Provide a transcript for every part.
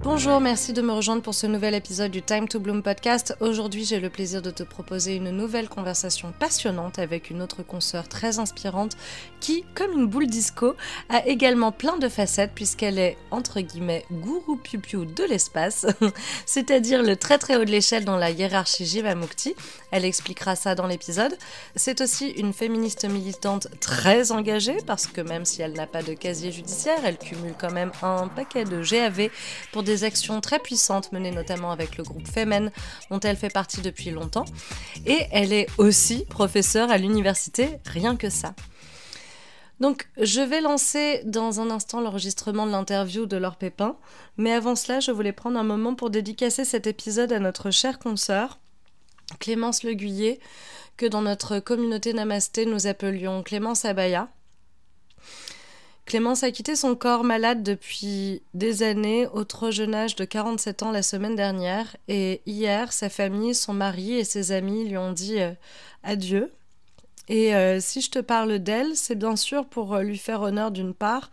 Bonjour, merci de me rejoindre pour ce nouvel épisode du Time to Bloom podcast. Aujourd'hui, j'ai le plaisir de te proposer une nouvelle conversation passionnante avec une autre consoeur très inspirante qui, comme une boule disco, a également plein de facettes puisqu'elle est, entre guillemets, gourou piou-piou de l'espace, c'est-à-dire le très très haut de l'échelle dans la hiérarchie Jivamukti. Elle expliquera ça dans l'épisode. C'est aussi une féministe militante très engagée parce que même si elle n'a pas de casier judiciaire, elle cumule quand même un paquet de GAV pour des actions très puissantes menées notamment avec le groupe Femen dont elle fait partie depuis longtemps. Et elle est aussi professeure à l'université, rien que ça. Donc je vais lancer dans un instant l'enregistrement de l'interview de Laure Pépin, mais avant cela je voulais prendre un moment pour dédicacer cet épisode à notre chère consoeur, Clémence Le Guillet, que dans notre communauté Namasté nous appelions Clémence Abaya. Clémence a quitté son corps malade depuis des années au trop jeune âge de 47 ans la semaine dernière et hier, sa famille, son mari et ses amis lui ont dit adieu. Et si je te parle d'elle, c'est bien sûr pour lui faire honneur d'une part,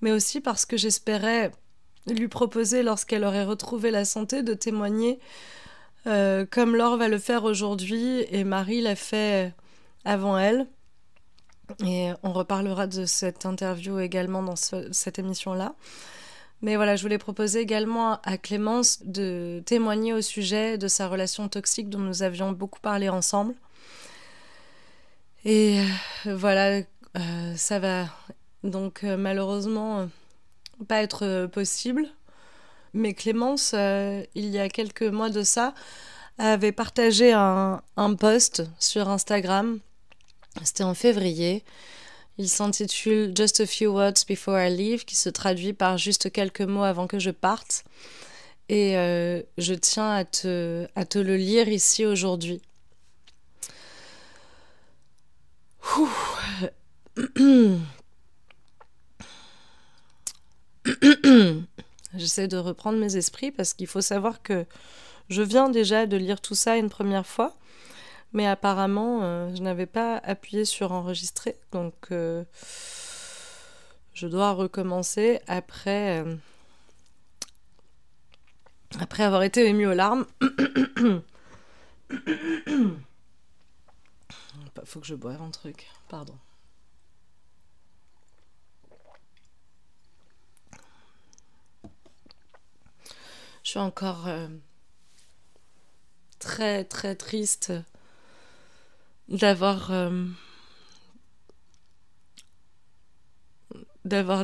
mais aussi parce que j'espérais lui proposer, lorsqu'elle aurait retrouvé la santé, de témoigner comme Laure va le faire aujourd'hui et Marie l'a fait avant elle. Et on reparlera de cette interview également dans cette émission-là. Mais voilà, je voulais proposer également à Clémence de témoigner au sujet de sa relation toxique dont nous avions beaucoup parlé ensemble. Et voilà, ça va donc malheureusement pas être possible. Mais Clémence, il y a quelques mois de ça, avait partagé un post sur Instagram. C'était en février. Il s'intitule Just a few words before I leave, qui se traduit par juste quelques mots avant que je parte. Et je tiens à te le lire ici aujourd'hui. J'essaie de reprendre mes esprits parce qu'il faut savoir que je viens déjà de lire tout ça une première fois. Mais apparemment, je n'avais pas appuyé sur enregistrer, donc je dois recommencer après avoir été émue aux larmes. Faut que je boive un truc, pardon. Je suis encore très très triste d'avoir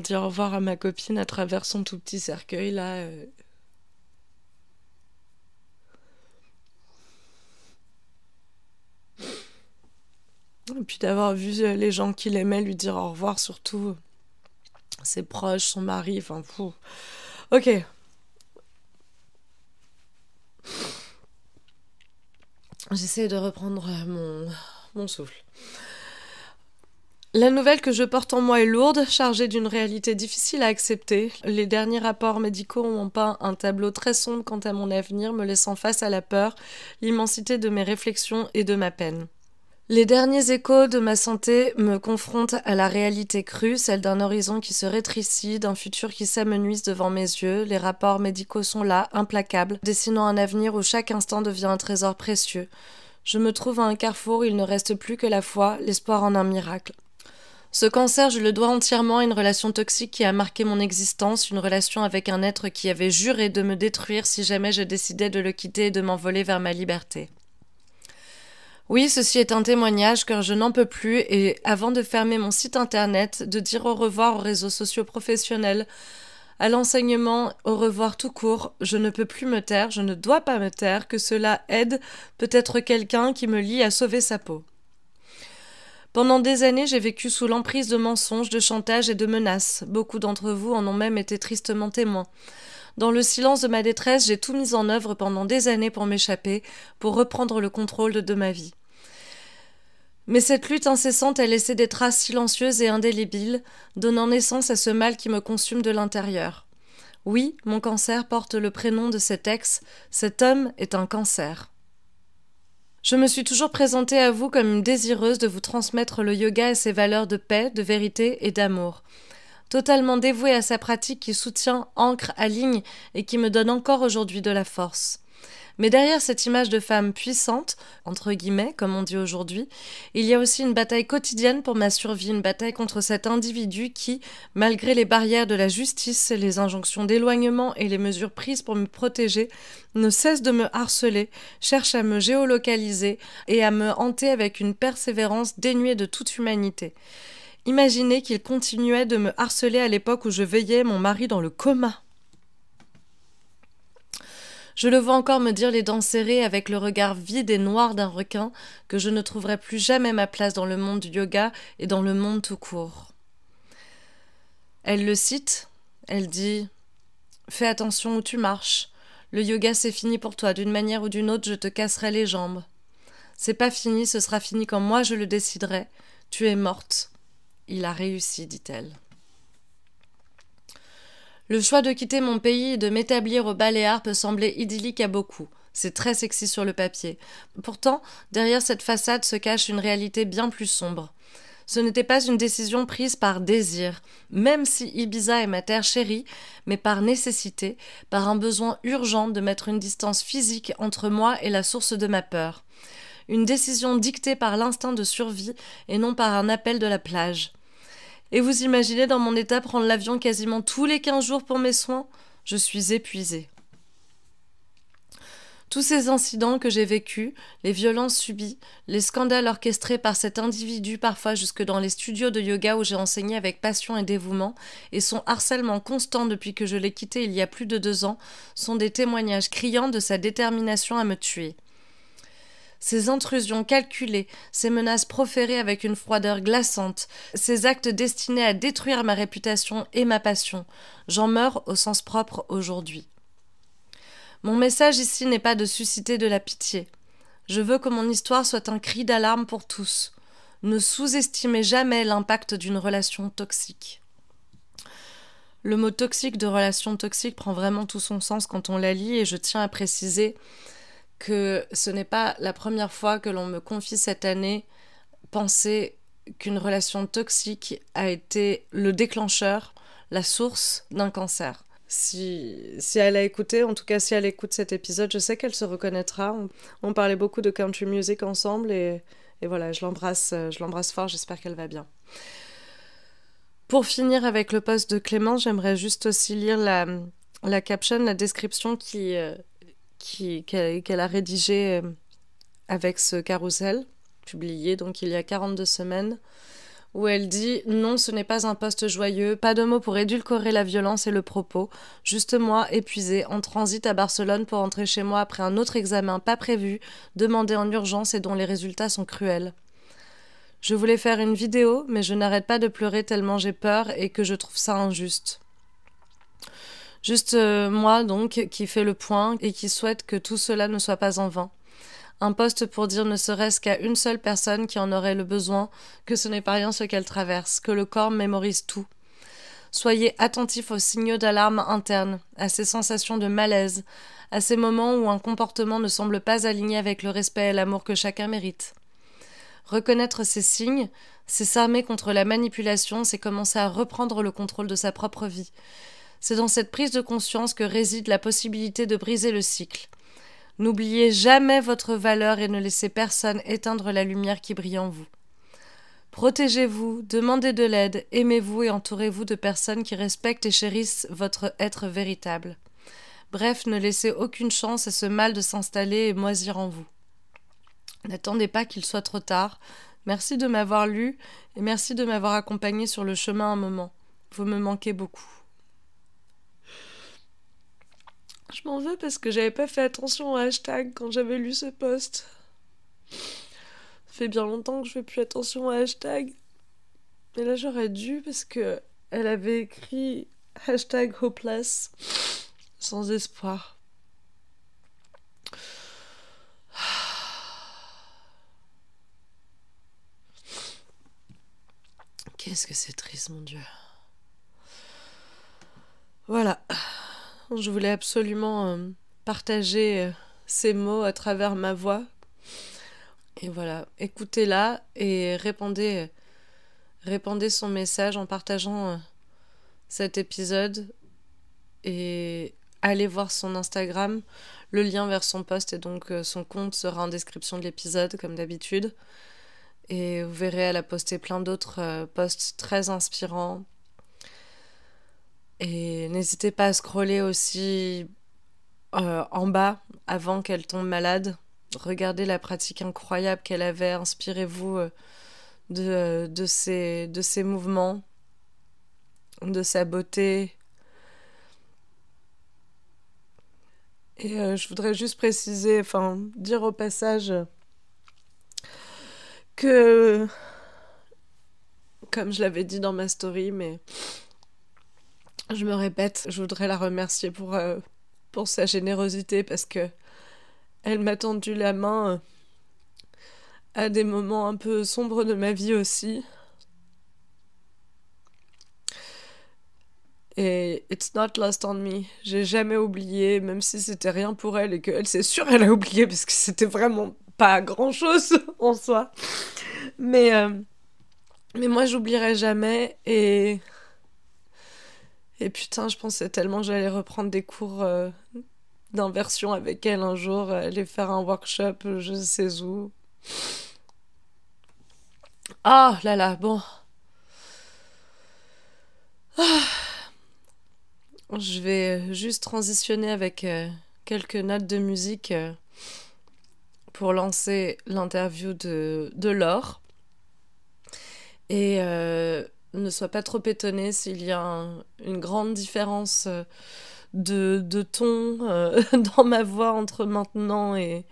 dit au revoir à ma copine à travers son tout petit cercueil là. Et puis d'avoir vu les gens qui l'aimaient lui dire au revoir, surtout ses proches, son mari, enfin fou. Ok. J'essaie de reprendre mon souffle. La nouvelle que je porte en moi est lourde, chargée d'une réalité difficile à accepter. Les derniers rapports médicaux ont peint un tableau très sombre quant à mon avenir, me laissant face à la peur, l'immensité de mes réflexions et de ma peine. Les derniers échos de ma santé me confrontent à la réalité crue, celle d'un horizon qui se rétrécit, d'un futur qui s'amenuise devant mes yeux. Les rapports médicaux sont là, implacables, dessinant un avenir où chaque instant devient un trésor précieux. Je me trouve à un carrefour où il ne reste plus que la foi, l'espoir en un miracle. Ce cancer, je le dois entièrement à une relation toxique qui a marqué mon existence, une relation avec un être qui avait juré de me détruire si jamais je décidais de le quitter et de m'envoler vers ma liberté. Oui, ceci est un témoignage car je n'en peux plus et avant de fermer mon site internet, de dire au revoir aux réseaux sociaux professionnels, à l'enseignement, au revoir tout court, je ne peux plus me taire, je ne dois pas me taire, que cela aide peut-être quelqu'un qui me lie à sauver sa peau. Pendant des années, j'ai vécu sous l'emprise de mensonges, de chantage et de menaces. Beaucoup d'entre vous en ont même été tristement témoins. Dans le silence de ma détresse, j'ai tout mis en œuvre pendant des années pour m'échapper, pour reprendre le contrôle de ma vie. Mais cette lutte incessante a laissé des traces silencieuses et indélébiles, donnant naissance à ce mal qui me consume de l'intérieur. Oui, mon cancer porte le prénom de cet ex, cet homme est un cancer. Je me suis toujours présentée à vous comme une désireuse de vous transmettre le yoga et ses valeurs de paix, de vérité et d'amour. totalement dévoué à sa pratique qui soutient, ancre, aligne et qui me donne encore aujourd'hui de la force. Mais derrière cette image de femme puissante, entre guillemets, comme on dit aujourd'hui, il y a aussi une bataille quotidienne pour ma survie, une bataille contre cet individu qui, malgré les barrières de la justice, les injonctions d'éloignement et les mesures prises pour me protéger, ne cesse de me harceler, cherche à me géolocaliser et à me hanter avec une persévérance dénuée de toute humanité. Imaginez qu'il continuait de me harceler à l'époque où je veillais mon mari dans le coma. Je le vois encore me dire les dents serrées avec le regard vide et noir d'un requin que je ne trouverai plus jamais ma place dans le monde du yoga et dans le monde tout court. Elle le cite, elle dit « Fais attention où tu marches. Le yoga c'est fini pour toi, d'une manière ou d'une autre je te casserai les jambes. C'est pas fini, ce sera fini quand moi je le déciderai. Tu es morte. Il a réussi, dit-elle. » Le choix de quitter mon pays et de m'établir aux Baléares peut sembler idyllique à beaucoup. C'est très sexy sur le papier. Pourtant, derrière cette façade se cache une réalité bien plus sombre. Ce n'était pas une décision prise par désir, même si Ibiza est ma terre chérie, mais par nécessité, par un besoin urgent de mettre une distance physique entre moi et la source de ma peur. Une décision dictée par l'instinct de survie et non par un appel de la plage. Et vous imaginez dans mon état prendre l'avion quasiment tous les 15 jours pour mes soins ? Je suis épuisée. Tous ces incidents que j'ai vécus, les violences subies, les scandales orchestrés par cet individu parfois jusque dans les studios de yoga où j'ai enseigné avec passion et dévouement, et son harcèlement constant depuis que je l'ai quitté il y a plus de 2 ans, sont des témoignages criants de sa détermination à me tuer. Ces intrusions calculées, ces menaces proférées avec une froideur glaçante, ces actes destinés à détruire ma réputation et ma passion, j'en meurs au sens propre aujourd'hui. Mon message ici n'est pas de susciter de la pitié. Je veux que mon histoire soit un cri d'alarme pour tous. Ne sous-estimez jamais l'impact d'une relation toxique. Le mot toxique de relation toxique prend vraiment tout son sens quand on la lit et je tiens à préciser que ce n'est pas la première fois que l'on me confie cette année penser qu'une relation toxique a été le déclencheur, la source d'un cancer. Si elle a écouté, en tout cas si elle écoute cet épisode, je sais qu'elle se reconnaîtra. On parlait beaucoup de country music ensemble et voilà, je l'embrasse fort, j'espère qu'elle va bien. Pour finir avec le post de Clémence, j'aimerais juste aussi lire la caption, la description qu'elle a rédigé avec ce carrousel, publié donc il y a 42 semaines, où elle dit « Non, ce n'est pas un post joyeux, pas de mots pour édulcorer la violence et le propos, juste moi, épuisée, en transit à Barcelone pour rentrer chez moi après un autre examen pas prévu, demandé en urgence et dont les résultats sont cruels. Je voulais faire une vidéo, mais je n'arrête pas de pleurer tellement j'ai peur et que je trouve ça injuste. » Juste moi, donc, qui fait le point et qui souhaite que tout cela ne soit pas en vain. Un poste pour dire ne serait-ce qu'à une seule personne qui en aurait le besoin que ce n'est pas rien ce qu'elle traverse, que le corps mémorise tout. Soyez attentifs aux signaux d'alarme interne, à ces sensations de malaise, à ces moments où un comportement ne semble pas aligné avec le respect et l'amour que chacun mérite. Reconnaître ces signes, c'est s'armer contre la manipulation, c'est commencer à reprendre le contrôle de sa propre vie. C'est dans cette prise de conscience que réside la possibilité de briser le cycle. N'oubliez jamais votre valeur et ne laissez personne éteindre la lumière qui brille en vous. Protégez-vous, demandez de l'aide, aimez-vous et entourez-vous de personnes qui respectent et chérissent votre être véritable. Bref, ne laissez aucune chance à ce mal de s'installer et moisir en vous. N'attendez pas qu'il soit trop tard. Merci de m'avoir lu et merci de m'avoir accompagné sur le chemin un moment. Vous me manquez beaucoup. Je m'en veux parce que j'avais pas fait attention au hashtag quand j'avais lu ce post. Ça fait bien longtemps que je fais plus attention au hashtag. Et là j'aurais dû parce que elle avait écrit hashtag hopeless, sans espoir. Qu'est-ce que c'est triste, mon Dieu. Voilà. Je voulais absolument partager ces mots à travers ma voix. Et voilà, écoutez-la et répondez son message en partageant cet épisode et allez voir son Instagram. Le lien vers son post et donc son compte sera en description de l'épisode, comme d'habitude. Et vous verrez, elle a posté plein d'autres posts très inspirants. Et n'hésitez pas à scroller aussi en bas avant qu'elle tombe malade. Regardez la pratique incroyable qu'elle avait. Inspirez-vous de ses mouvements, de sa beauté. Et je voudrais juste préciser, dire au passage que, comme je l'avais dit dans ma story, mais je me répète, je voudrais la remercier pour sa générosité parce que elle m'a tendu la main à des moments un peu sombres de ma vie aussi. Et it's not lost on me. J'ai jamais oublié, même si c'était rien pour elle et qu'elle, c'est sûr, elle a oublié parce que c'était vraiment pas grand-chose en soi. Mais moi, j'oublierai jamais et putain, je pensais tellement que j'allais reprendre des cours d'inversion avec elle un jour, aller faire un workshop, je sais où. Ah là là, bon. Je vais juste transitionner avec quelques notes de musique pour lancer l'interview de Laure. Et ne sois pas trop étonné s'il y a une grande différence de ton dans ma voix entre maintenant et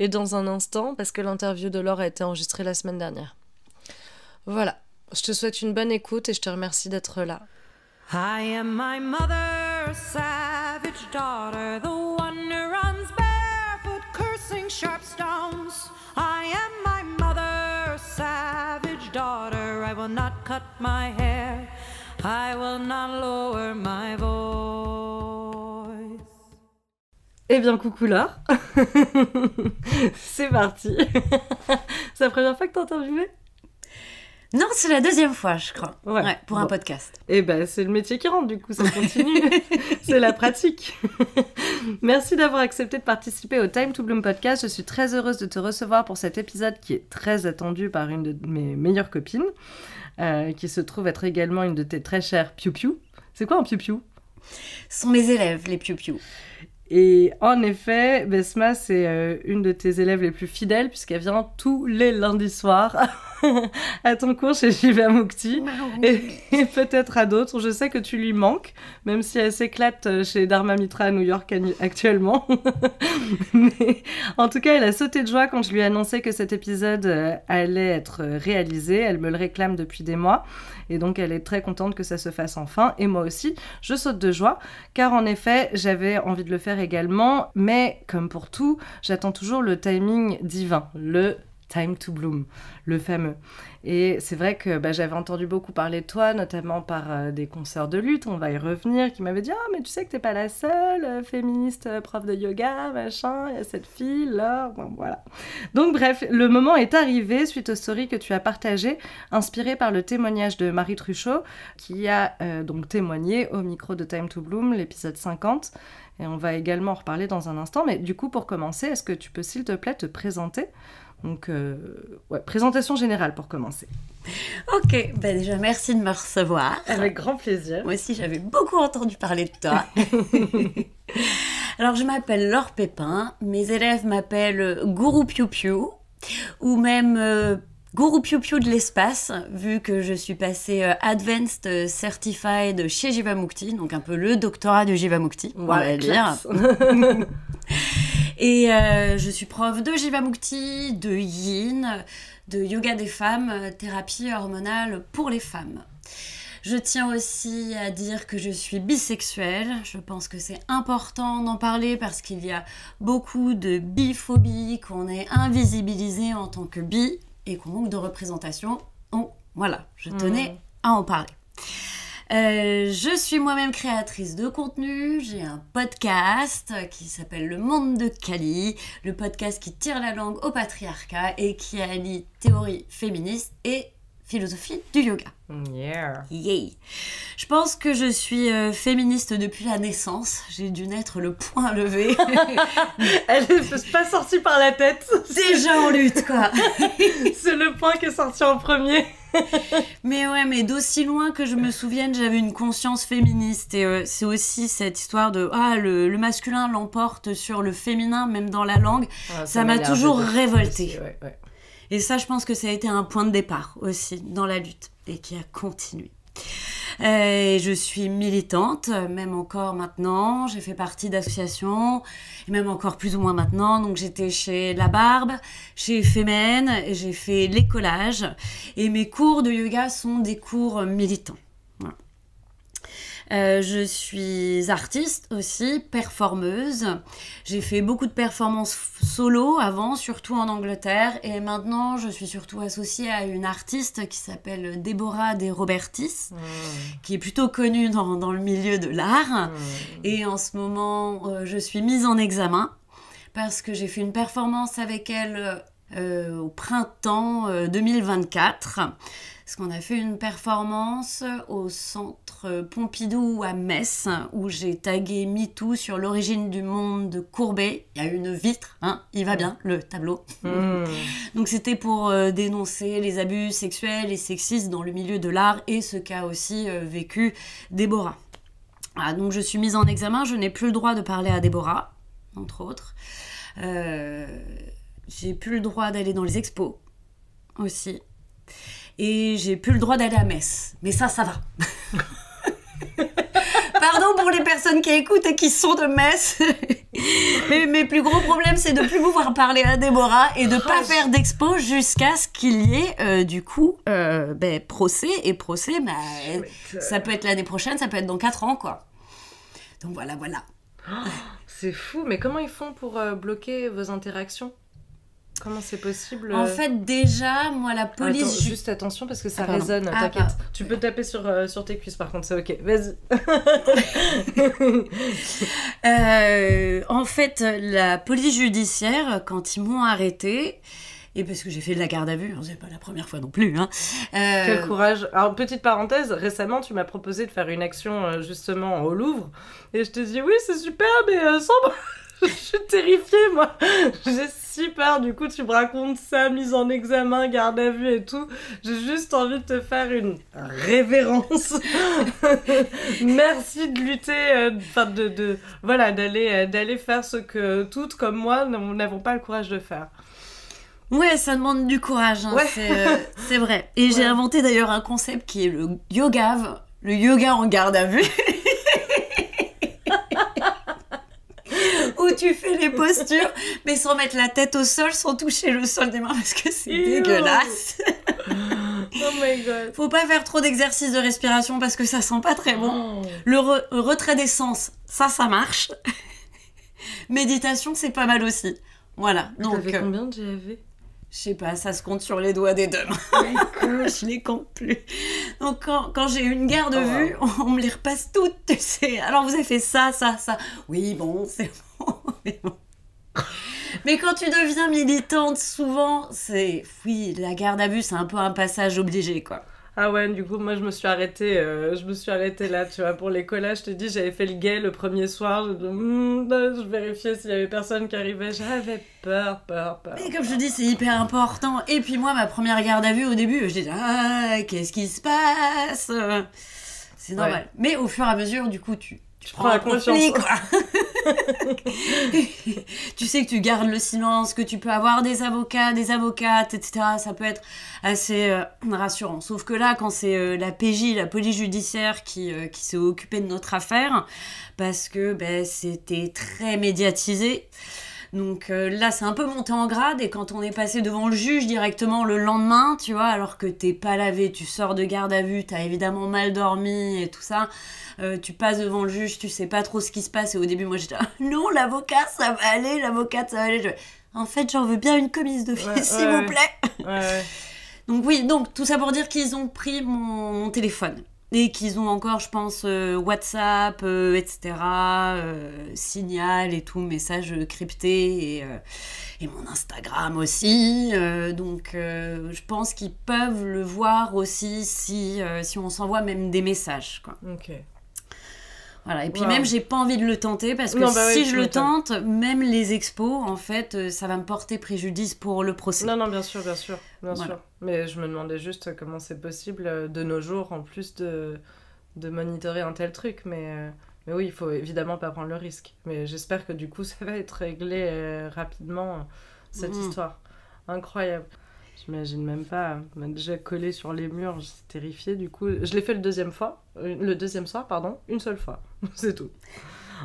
dans un instant, parce que l'interview de Laure a été enregistrée la semaine dernière. Voilà, je te souhaite une bonne écoute et je te remercie d'être là. I am my mother, savage daughter, the one who runs barefoot, cursing sharp stones. I am my mother, savage daughter, I will not cut my hair, I will not lower my voice. Eh bien, coucou Laure. C'est parti. C'est la première fois que t'as interviewé ? Non, c'est la deuxième fois, je crois. Ouais, pour un podcast. Eh ben, c'est le métier qui rentre, du coup, ça continue. C'est la pratique. Merci d'avoir accepté de participer au Time to Bloom podcast. Je suis très heureuse de te recevoir pour cet épisode qui est très attendu par une de mes meilleures copines, qui se trouve être également une de tes très chères piou-piou. C'est quoi un piou-piou ? Ce sont mes élèves, les piou-piou. Et en effet, Besma, c'est une de tes élèves les plus fidèles puisqu'elle vient tous les lundis soirs à ton cours chez Jivamukti et peut-être à d'autres. Je sais que tu lui manques, même si elle s'éclate chez Dharma Mitra à New York actuellement. Mais en tout cas, elle a sauté de joie quand je lui ai annoncé que cet épisode allait être réalisé. Elle me le réclame depuis des mois. Et donc, elle est très contente que ça se fasse enfin. Et moi aussi, je saute de joie, car en effet, j'avais envie de le faire également. Mais comme pour tout, j'attends toujours le timing divin, le Time to Bloom, le fameux. Et c'est vrai que j'avais entendu beaucoup parler de toi, notamment par des consoeurs de lutte, on va y revenir, qui m'avaient dit « Ah, mais tu sais que t'es pas la seule féministe prof de yoga, machin, il y a cette fille, là... » Bon, voilà. Donc bref, le moment est arrivé suite aux stories que tu as partagées, inspirées par le témoignage de Marie Truchot, qui a donc témoigné au micro de Time to Bloom, l'épisode 50. Et on va également en reparler dans un instant. Mais du coup, pour commencer, est-ce que tu peux, s'il te plaît, te présenter ? Donc, présentation générale pour commencer. Ok, déjà merci de me recevoir. Avec grand plaisir. Moi aussi, j'avais beaucoup entendu parler de toi. Alors, je m'appelle Laure Pépin. Mes élèves m'appellent Gourou Piou Piou ou même Gourou Piou Piou de l'espace, vu que je suis passée Advanced Certified chez Jivamukti, donc un peu le doctorat de Jivamukti, on va dire. Et je suis prof de Jivamukti, de Yin, de yoga des femmes, thérapie hormonale pour les femmes. Je tiens aussi à dire que je suis bisexuelle. Je pense que c'est important d'en parler parce qu'il y a beaucoup de biphobie, qu'on est invisibilisé en tant que bi et qu'on manque de représentation. Donc voilà, je tenais à en parler. Je suis moi-même créatrice de contenu, j'ai un podcast qui s'appelle Le Monde de Kali, le podcast qui tire la langue au patriarcat et qui allie théorie féministe et philosophie du yoga. Yeah. Yay. Je pense que je suis féministe depuis la naissance. J'ai dû naître le poing levé. Elle est pas sortie par la tête. Déjà en lutte, quoi. C'est le point qui est sorti en premier. Mais ouais, mais d'aussi loin que je me souvienne, j'avais une conscience féministe. Et c'est aussi cette histoire de le masculin l'emporte sur le féminin, même dans la langue. Ça m'a toujours révoltée. Ouais. Et ça, je pense que ça a été un point de départ aussi dans la lutte et qui a continué. Et je suis militante, même encore maintenant. J'ai fait partie d'associations, et même encore plus ou moins maintenant. Donc j'étais chez La Barbe, chez Femen, et j'ai fait l'écolage. Et mes cours de yoga sont des cours militants. Voilà. Je suis artiste aussi, performeuse. J'ai fait beaucoup de performances solo avant, surtout en Angleterre. Et maintenant, je suis surtout associée à une artiste qui s'appelle Deborah De Robertis, qui est plutôt connue dans le milieu de l'art. Et en ce moment, je suis mise en examen parce que j'ai fait une performance avec elle au printemps 2024. Parce qu'on a fait une performance au centre Pompidou à Metz, où j'ai tagué MeToo sur l'origine du monde de Courbet. Il y a une vitre, hein, il va bien, le tableau. Donc c'était pour dénoncer les abus sexuels et sexistes dans le milieu de l'art et ce qu'a aussi vécu Déborah. Ah, donc je suis mise en examen, je n'ai plus le droit de parler à Déborah, entre autres. J'ai plus le droit d'aller dans les expos aussi. Et j'ai plus le droit d'aller à Metz. Mais ça va. Pardon pour les personnes qui écoutent et qui sont de Metz. Mais mes plus gros problèmes, c'est de plus pouvoir parler à Déborah et de pas faire d'expo jusqu'à ce qu'il y ait, du coup, procès. Et procès, ça peut être l'année prochaine, ça peut être dans 4 ans, quoi. Donc voilà. C'est fou, mais comment ils font pour bloquer vos interactions ? Comment c'est possible ? En fait, déjà, moi, la police... Attends, juste attention, parce que ça résonne, t'inquiète. Tu peux taper sur tes cuisses, par contre, c'est ok. Vas-y. En fait, la police judiciaire, quand ils m'ont arrêtée, et parce que j'ai fait de la garde à vue, hein, c'est pas la première fois non plus. Hein, Quel courage. Alors, petite parenthèse, récemment, tu m'as proposé de faire une action, justement, au Louvre, et je te dis, oui, c'est super, mais sans moi... Je suis terrifiée, moi. J'ai si peur. Du coup, tu me racontes ça, mise en examen, garde à vue et tout. J'ai juste envie de te faire une révérence. Merci de lutter, d'aller faire ce que toutes comme moi n'avons pas le courage de faire. Ouais, ça demande du courage, hein, ouais. C'est vrai. Et j'ai inventé d'ailleurs un concept qui est le yoga en garde à vue. Où tu fais les postures, mais sans mettre la tête au sol, sans toucher le sol des mains, parce que c'est dégueulasse. Oh my god. Faut pas faire trop d'exercices de respiration, parce que ça sent pas très bon. Le retrait des sens, ça marche. Méditation, c'est pas mal aussi. Voilà. Donc, t'avais combien de GAV ? Je sais pas, ça se compte sur les doigts des deux mains. Je les compte plus. Donc quand j'ai une garde vue, on me les repasse toutes, tu sais. Alors vous avez fait ça. Oui, bon, c'est bon. Mais quand tu deviens militante, souvent, la garde à vue, c'est un peu un passage obligé, quoi. Ah ouais, du coup, moi, je me suis arrêtée là, tu vois, pour les collages. Je t'ai dit, j'avais fait le guet le premier soir. Je vérifiais s'il y avait personne qui arrivait. J'avais peur. Et comme je te dis, c'est hyper important. Et puis moi, ma première garde à vue, au début, je disais, qu'est-ce qui se passe ? C'est normal. Ouais. Mais au fur et à mesure, du coup, tu prends la confiance. Tu sais que tu gardes le silence, que tu peux avoir des avocats, des avocates, etc. Ça peut être assez rassurant. Sauf que là, quand c'est la PJ, la police judiciaire qui s'est occupée de notre affaire, parce que c'était très médiatisé. Donc là, c'est un peu monté en grade, et quand on est passé devant le juge directement le lendemain, tu vois, alors que t'es pas lavé, tu sors de garde à vue, t'as évidemment mal dormi et tout ça, tu passes devant le juge, tu sais pas trop ce qui se passe, et au début, moi, j'étais non, l'avocat, ça va aller, l'avocate, ça va aller. En fait, j'en veux bien une commise d'office, s'il vous plaît. Ouais. Donc oui, tout ça pour dire qu'ils ont pris mon téléphone. et qu'ils ont encore, je pense, WhatsApp, etc., Signal et tout, messages cryptés, et mon Instagram aussi. Donc, je pense qu'ils peuvent le voir aussi si on s'envoie même des messages, quoi. Ok. Voilà. Et puis même, j'ai pas envie de le tenter parce que si je le tente, même les expos, en fait, ça va me porter préjudice pour le procès. Non, bien sûr. Mais je me demandais juste comment c'est possible de nos jours, en plus de monitorer un tel truc. Mais oui, il faut évidemment pas prendre le risque. Mais j'espère que du coup, ça va être réglé rapidement, cette histoire. Incroyable. J'imagine même pas, m'a déjà collé sur les murs, j'étais terrifiée du coup. Je l'ai fait le deuxième soir, une seule fois, c'est tout.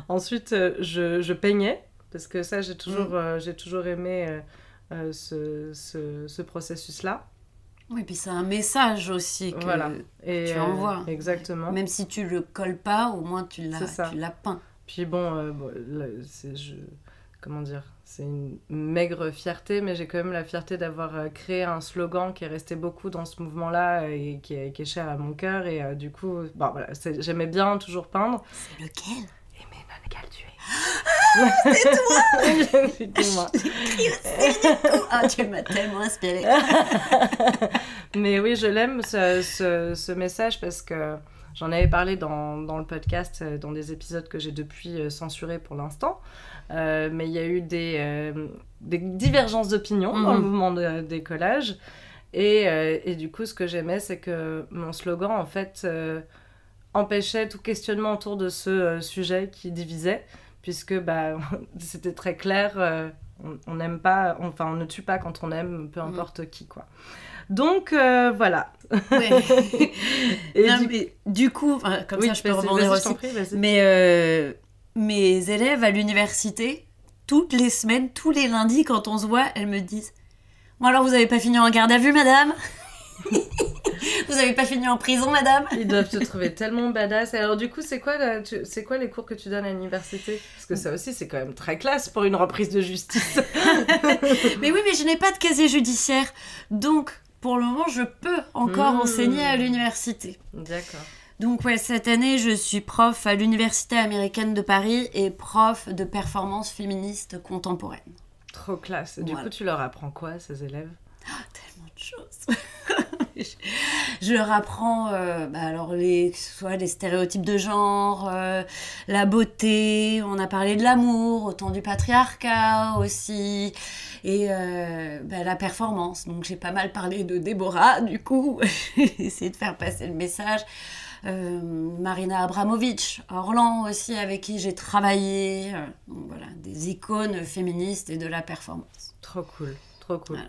Ensuite, je peignais, parce que ça, j'ai toujours aimé ce processus-là. Oui, puis c'est un message aussi que tu envoies. Exactement. Même si tu le colles pas, au moins tu l'as peint. Puis bon, comment dire, c'est une maigre fierté, mais j'ai quand même la fierté d'avoir créé un slogan qui est resté beaucoup dans ce mouvement-là et qui est cher à mon cœur. Et du coup, j'aimais bien toujours peindre. C'est lequel ? Aimer non égale tuer. C'est toi. C'est moi. Ah, tu m'as tellement inspirée. Mais oui, je l'aime, ce message, parce que j'en avais parlé dans le podcast, dans des épisodes que j'ai depuis censurés pour l'instant. Mais il y a eu des divergences d'opinion dans le mouvement des collages. Et du coup, ce que j'aimais, c'est que mon slogan, en fait, empêchait tout questionnement autour de ce sujet qui divisait, puisque c'était très clair, on n'aime pas, on ne tue pas quand on aime, peu importe qui, quoi. Donc, voilà. Ouais. Du coup, comme ça, je peux rebondir aussi. Mais mes élèves à l'université, toutes les semaines, tous les lundis, quand on se voit, elles me disent « Bon alors, vous avez pas fini en garde à vue, madame ? Vous avez pas fini en prison, madame ?» Ils doivent te trouver tellement badass. Alors du coup, c'est quoi les cours que tu donnes à l'université ? Parce que ça aussi, c'est quand même très classe pour une reprise de justice. Mais oui, mais je n'ai pas de casier judiciaire. Donc, pour le moment, je peux encore enseigner à l'université. D'accord. Donc ouais, cette année, je suis prof à l'Université américaine de Paris et prof de performance féministe contemporaine. Trop classe. Du coup, tu leur apprends quoi à ces élèves ? Tellement de choses. Je leur apprends alors soit les stéréotypes de genre, la beauté, on a parlé de l'amour, autant du patriarcat aussi, et la performance. Donc j'ai pas mal parlé de Déborah, du coup, j'ai essayé de faire passer le message. Marina Abramovic, Orlan aussi, avec qui j'ai travaillé. Donc voilà, des icônes féministes et de la performance. Trop cool. Voilà.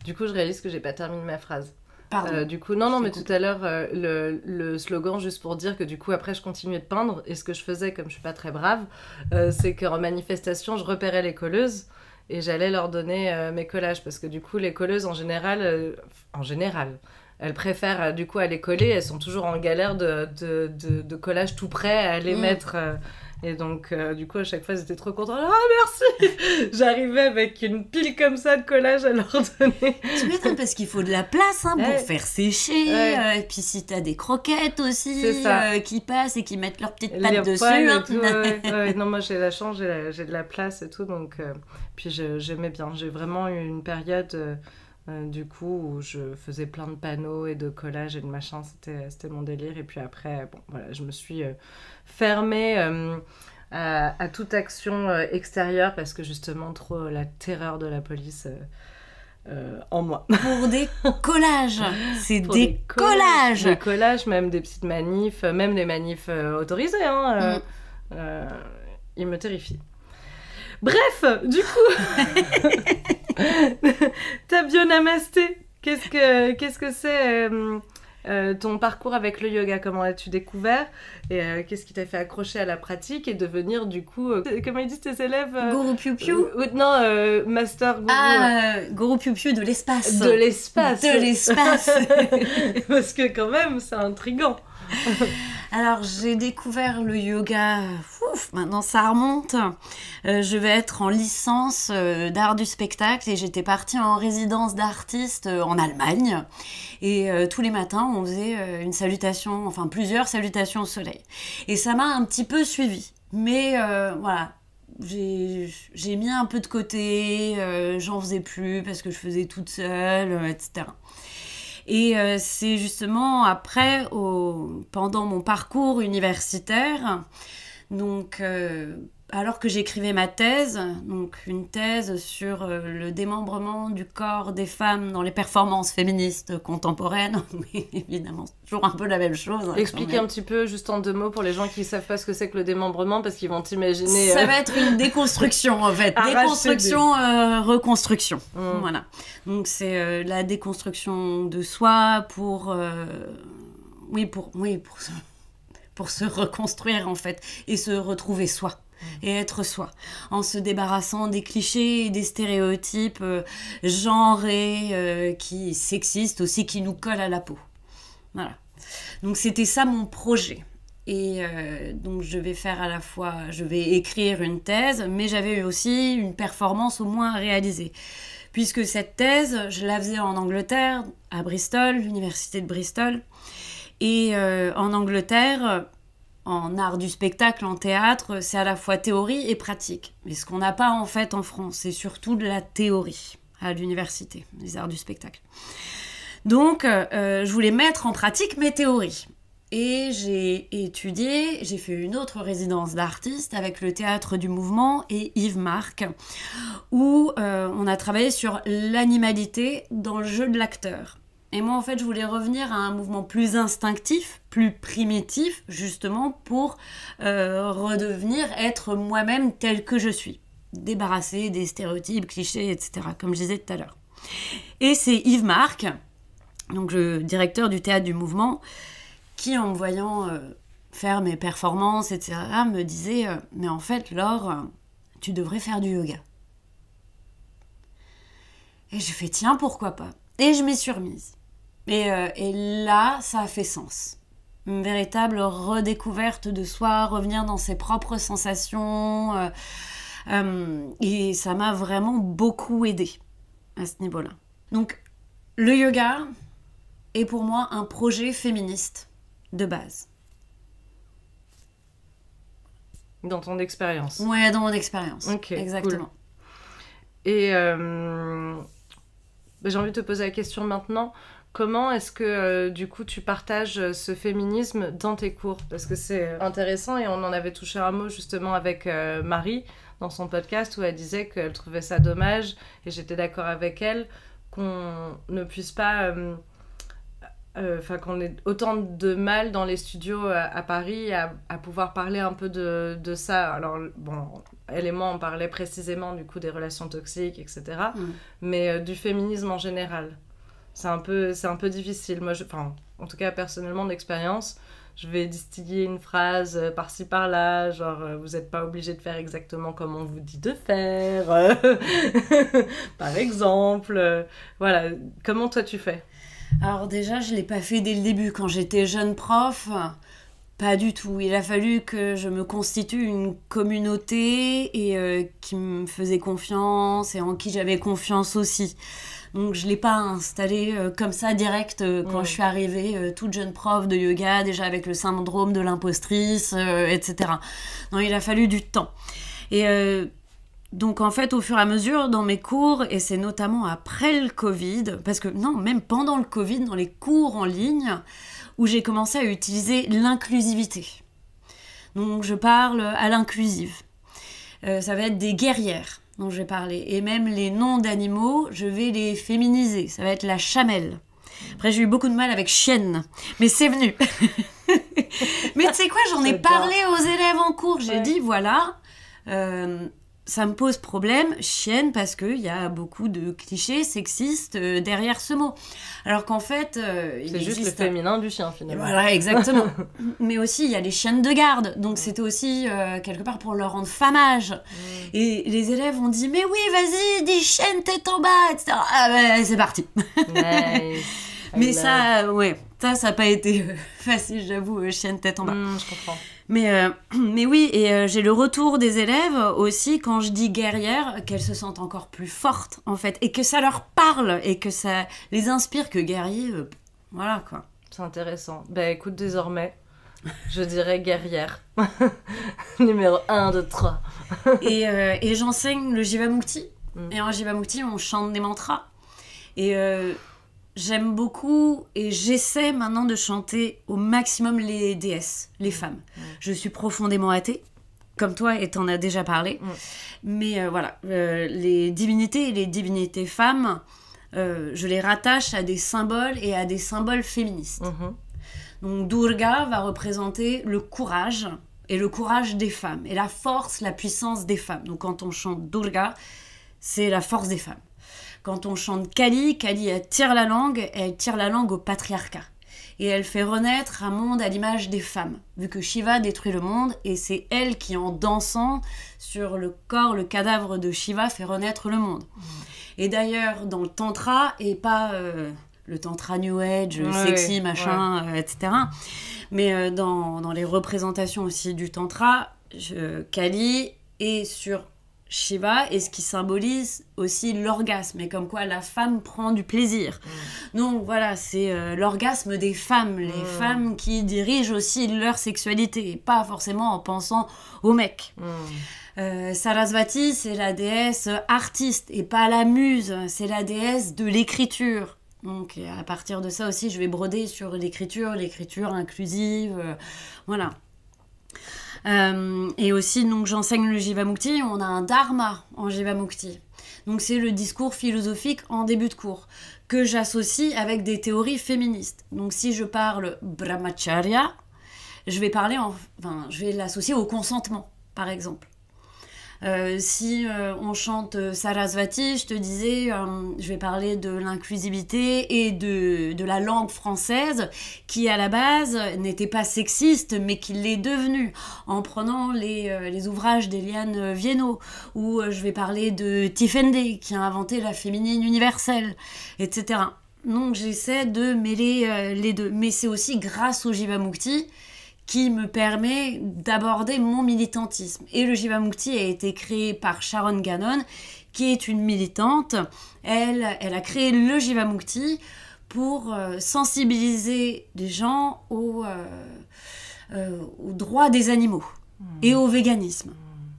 Du coup, je réalise que j'ai pas terminé ma phrase. Pardon. Du coup, non, mais tout à l'heure, le slogan, juste pour dire que du coup, après, je continuais de peindre. Et ce que je faisais, comme je suis pas très brave, c'est qu'en manifestation, je repérais les colleuses et j'allais leur donner mes collages. Parce que du coup, les colleuses, en général, elles préfèrent du coup aller coller. Elles sont toujours en galère de collage tout prêt à aller mettre... Et donc, du coup, à chaque fois, j'étais trop contente. « Ah, merci !» J'arrivais avec une pile comme ça de collage à leur donner. Tu m'étonnes, parce qu'il faut de la place pour faire sécher. Et puis, si t'as des croquettes aussi qui passent et qui mettent leurs petites pattes dessus. Non, moi, j'ai la chance, j'ai de la place et tout. Donc, puis, j'aimais bien. J'ai vraiment eu une période... du coup, où je faisais plein de panneaux et de collages et de machin, c'était mon délire. Et puis après, je me suis fermée à toute action extérieure parce que justement, trop la terreur de la police en moi. Pour des collages, c'est des collages. Des collages, même des petites manifs, même des manifs autorisés. Ils me terrifient. Bref, du coup, Tabio Namasté, qu'est-ce que c'est ton parcours avec le yoga ? Comment l'as-tu découvert ? Et qu'est-ce qui t'a fait accrocher à la pratique et devenir du coup, comment ils disent tes élèves Guru Piu Piu Non, Master Guru. Ah, Guru Piu Piu de l'espace. De l'espace. De l'espace. Parce que quand même, c'est intriguant. Alors, j'ai découvert le yoga, maintenant ça remonte. Je vais être en licence d'art du spectacle et j'étais partie en résidence d'artiste en Allemagne. Et tous les matins, on faisait une salutation, enfin plusieurs salutations au soleil. Et ça m'a un petit peu suivie. Mais voilà, j'ai mis un peu de côté, j'en faisais plus parce que je faisais toute seule, etc. Et c'est justement après, pendant mon parcours universitaire, donc alors que j'écrivais ma thèse, donc une thèse sur le démembrement du corps des femmes dans les performances féministes contemporaines, mais évidemment c'est toujours un peu la même chose. Hein, expliquez un petit peu, juste en 2 mots, pour les gens qui ne savent pas ce que c'est que le démembrement, parce qu'ils vont imaginer... Ça va être une déconstruction en fait, déconstruction, reconstruction, voilà. Donc c'est la déconstruction de soi pour se reconstruire en fait, et se retrouver soi. Et être soi, en se débarrassant des clichés et des stéréotypes genrés, qui sexistes aussi, qui nous collent à la peau. Voilà. Donc c'était ça mon projet. Et donc je vais écrire une thèse, mais j'avais aussi une performance au moins à réaliser. Puisque cette thèse, je la faisais en Angleterre, à Bristol, l'université de Bristol. Et en Angleterre... En art du spectacle, en théâtre, c'est à la fois théorie et pratique. Mais ce qu'on n'a pas en fait en France, c'est surtout de la théorie à l'université, les arts du spectacle. Donc, je voulais mettre en pratique mes théories. Et j'ai fait une autre résidence d'artiste avec le Théâtre du Mouvement et Yves Marc, où on a travaillé sur l'animalité dans le jeu de l'acteur. Et moi, en fait, je voulais revenir à un mouvement plus instinctif, plus primitif, justement, pour redevenir être moi-même tel que je suis. Débarrasser des stéréotypes, clichés, etc., comme je disais tout à l'heure. Et c'est Yves Marc, donc le directeur du Théâtre du Mouvement, qui, en me voyant faire mes performances, etc., me disait « Mais en fait, Laure, tu devrais faire du yoga. » Et j'ai fait « Tiens, pourquoi pas ?» Et je m'y suis remise. Et là, ça a fait sens. Une véritable redécouverte de soi, revenir dans ses propres sensations. Et ça m'a vraiment beaucoup aidée à ce niveau-là. Donc, le yoga est pour moi un projet féministe de base. Dans ton expérience. Ouais, dans mon expérience. Ok, exactement. Cool. Et j'ai envie de te poser la question maintenant. Comment est-ce que, du coup, tu partages ce féminisme dans tes cours ? Parce que c'est intéressant et on en avait touché un mot justement avec Marie dans son podcast où elle disait qu'elle trouvait ça dommage, et j'étais d'accord avec elle, qu'on ne puisse pas... qu'on ait autant de mal dans les studios à Paris à pouvoir parler un peu de ça. Alors, bon, elle et moi, on parlait précisément du coup des relations toxiques, etc. Mais du féminisme en général. C'est un peu difficile. Moi, en tout cas, personnellement, d'expérience, je vais distiller une phrase par-ci par-là, genre vous n'êtes pas obligé de faire exactement comme on vous dit de faire, par exemple. Voilà. Comment toi tu fais ? Alors déjà, je ne l'ai pas fait dès le début. Quand j'étais jeune prof, pas du tout. Il a fallu que je me constitue une communauté et qui me faisait confiance et en qui j'avais confiance aussi. Donc je ne l'ai pas installé comme ça direct quand je suis arrivée toute jeune prof de yoga, déjà avec le syndrome de l'impostrice, etc. Non, il a fallu du temps. Et donc en fait, au fur et à mesure, dans mes cours, et c'est notamment après le Covid, parce que non, même pendant le Covid, dans les cours en ligne, où j'ai commencé à utiliser l'inclusivité. Donc je parle à l'inclusive. Ça va être des guerrières dont je vais parler. Et même les noms d'animaux, je vais les féminiser. Ça va être la chamelle. Après, j'ai eu beaucoup de mal avec chienne, mais c'est venu. Mais tu sais quoi, j'en ai parlé aux élèves en cours. J'ai dit, voilà... ça me pose problème, chienne, parce qu'il y a beaucoup de clichés sexistes derrière ce mot. Alors qu'en fait... c'est juste le féminin du chien, finalement. Voilà, exactement. Mais aussi, il y a les chiennes de garde. Donc, c'était aussi, quelque part, pour leur rendre famage. Et les élèves ont dit, mais oui, vas-y, dis chienne, tête en bas, etc. Ah ben, c'est parti. Nice. Mais ça, ouais. Ça n'a pas été facile, j'avoue, chienne tête en bas. Je comprends. Mais oui, et j'ai le retour des élèves aussi quand je dis guerrière, qu'elles se sentent encore plus fortes en fait, et que ça leur parle, et que ça les inspire que guerrier, voilà quoi. C'est intéressant. Bah écoute, désormais, je dirais guerrière. Numéro 1, 2, 3. Et j'enseigne le Jivamukti. Et en Jivamukti, on chante des mantras. Et j'aime beaucoup et j'essaie maintenant de chanter au maximum les déesses, les femmes. Je suis profondément athée, comme toi, et t'en as déjà parlé. Mais voilà, les divinités et les divinités femmes, je les rattache à des symboles et à des symboles féministes. Donc Durga va représenter le courage, et le courage des femmes, et la force, la puissance des femmes. Donc quand on chante Durga, c'est la force des femmes. Quand on chante Kali, elle tire la langue au patriarcat. Et elle fait renaître un monde à l'image des femmes, vu que Shiva détruit le monde, et c'est elle qui, en dansant sur le corps, le cadavre de Shiva, fait renaître le monde. Et d'ailleurs, dans le tantra, et pas le tantra New Age, sexy, machin, etc., mais dans les représentations aussi du tantra, Kali est sur Shiva, et ce qui symbolise aussi l'orgasme, et comme quoi la femme prend du plaisir. Donc voilà, c'est l'orgasme des femmes, les femmes qui dirigent aussi leur sexualité, et pas forcément en pensant aux mecs. Sarasvati, c'est la déesse artiste, et pas la muse, c'est la déesse de l'écriture. Donc à partir de ça aussi, je vais broder sur l'écriture inclusive, voilà. Et aussi, donc, j'enseigne le Jivamukti, on a un dharma en Jivamukti. Donc c'est le discours philosophique en début de cours, que j'associe avec des théories féministes. Donc si je parle brahmacharya, je vais l'associer au consentement, par exemple. Si on chante Sarasvati, je te disais, je vais parler de l'inclusivité et de la langue française qui, à la base, n'était pas sexiste, mais qui l'est devenue en prenant les ouvrages d'Eliane Viennot, ou je vais parler de Tiffany, qui a inventé la féminine universelle, etc. Donc j'essaie de mêler les deux. Mais c'est aussi grâce au Jivamukti qui me permet d'aborder mon militantisme. Et le Jivamukti a été créé par Sharon Gannon, qui est une militante. Elle a créé le Jivamukti pour sensibiliser les gens aux droits des animaux et au véganisme.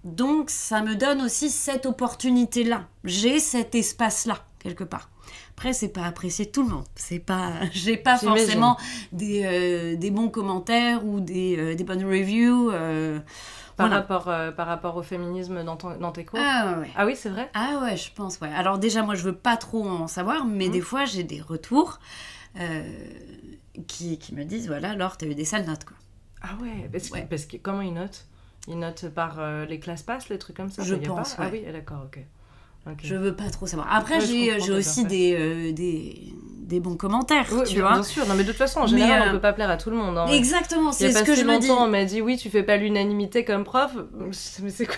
Donc ça me donne aussi cette opportunité-là. J'ai cet espace-là, quelque part. Après, c'est pas apprécié de tout le monde. J'ai pas forcément des bons commentaires ou des bonnes reviews. Par rapport au féminisme dans tes cours. Ouais. Ah oui, c'est vrai? Ah ouais, je pense, ouais. Alors déjà, moi, je veux pas trop en savoir, mais des fois, j'ai des retours qui me disent, voilà, Laure, t'as eu des sales notes, quoi. Ah ouais, parce que comment ils notent? Ils notent par les classes passes, les trucs comme ça? Je pense, Ah oui, d'accord, ok. Je veux pas trop savoir. Après, j'ai aussi des bons commentaires, tu vois. Bien sûr, non, mais de toute façon, en général, on peut pas plaire à tout le monde. Hein. Exactement, c'est ce que je me dis. Il y a pas si longtemps, on m'a dit, oui, tu fais pas l'unanimité comme prof. Mais c'est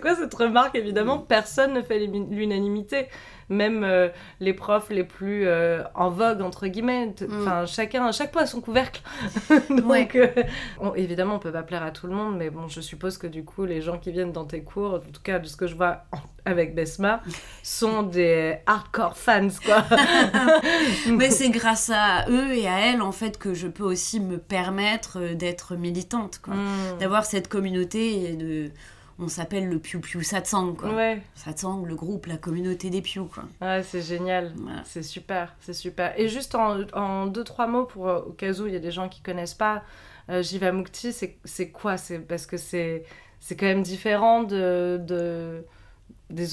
quoi cette remarque? Évidemment, personne ne fait l'unanimité. Même les profs les plus en vogue, entre guillemets. Enfin, chaque pot a son couvercle. Donc, évidemment, on peut pas plaire à tout le monde, mais bon, je suppose que du coup, les gens qui viennent dans tes cours, en tout cas, de ce que je vois avec Besma, sont des hardcore fans, quoi. Mais c'est grâce à eux et à elle, en fait, que je peux aussi me permettre d'être militante, quoi. D'avoir cette communauté et de... On s'appelle le Piu Piu Satsang, quoi. Ouais. Satsang, le groupe, la communauté des Piu, quoi. Ouais, c'est génial. Voilà. C'est super. Et juste en 2-3 mots, pour au cas où il y a des gens qui connaissent pas, Jivamukti, c'est quoi? C'est parce que c'est quand même différent des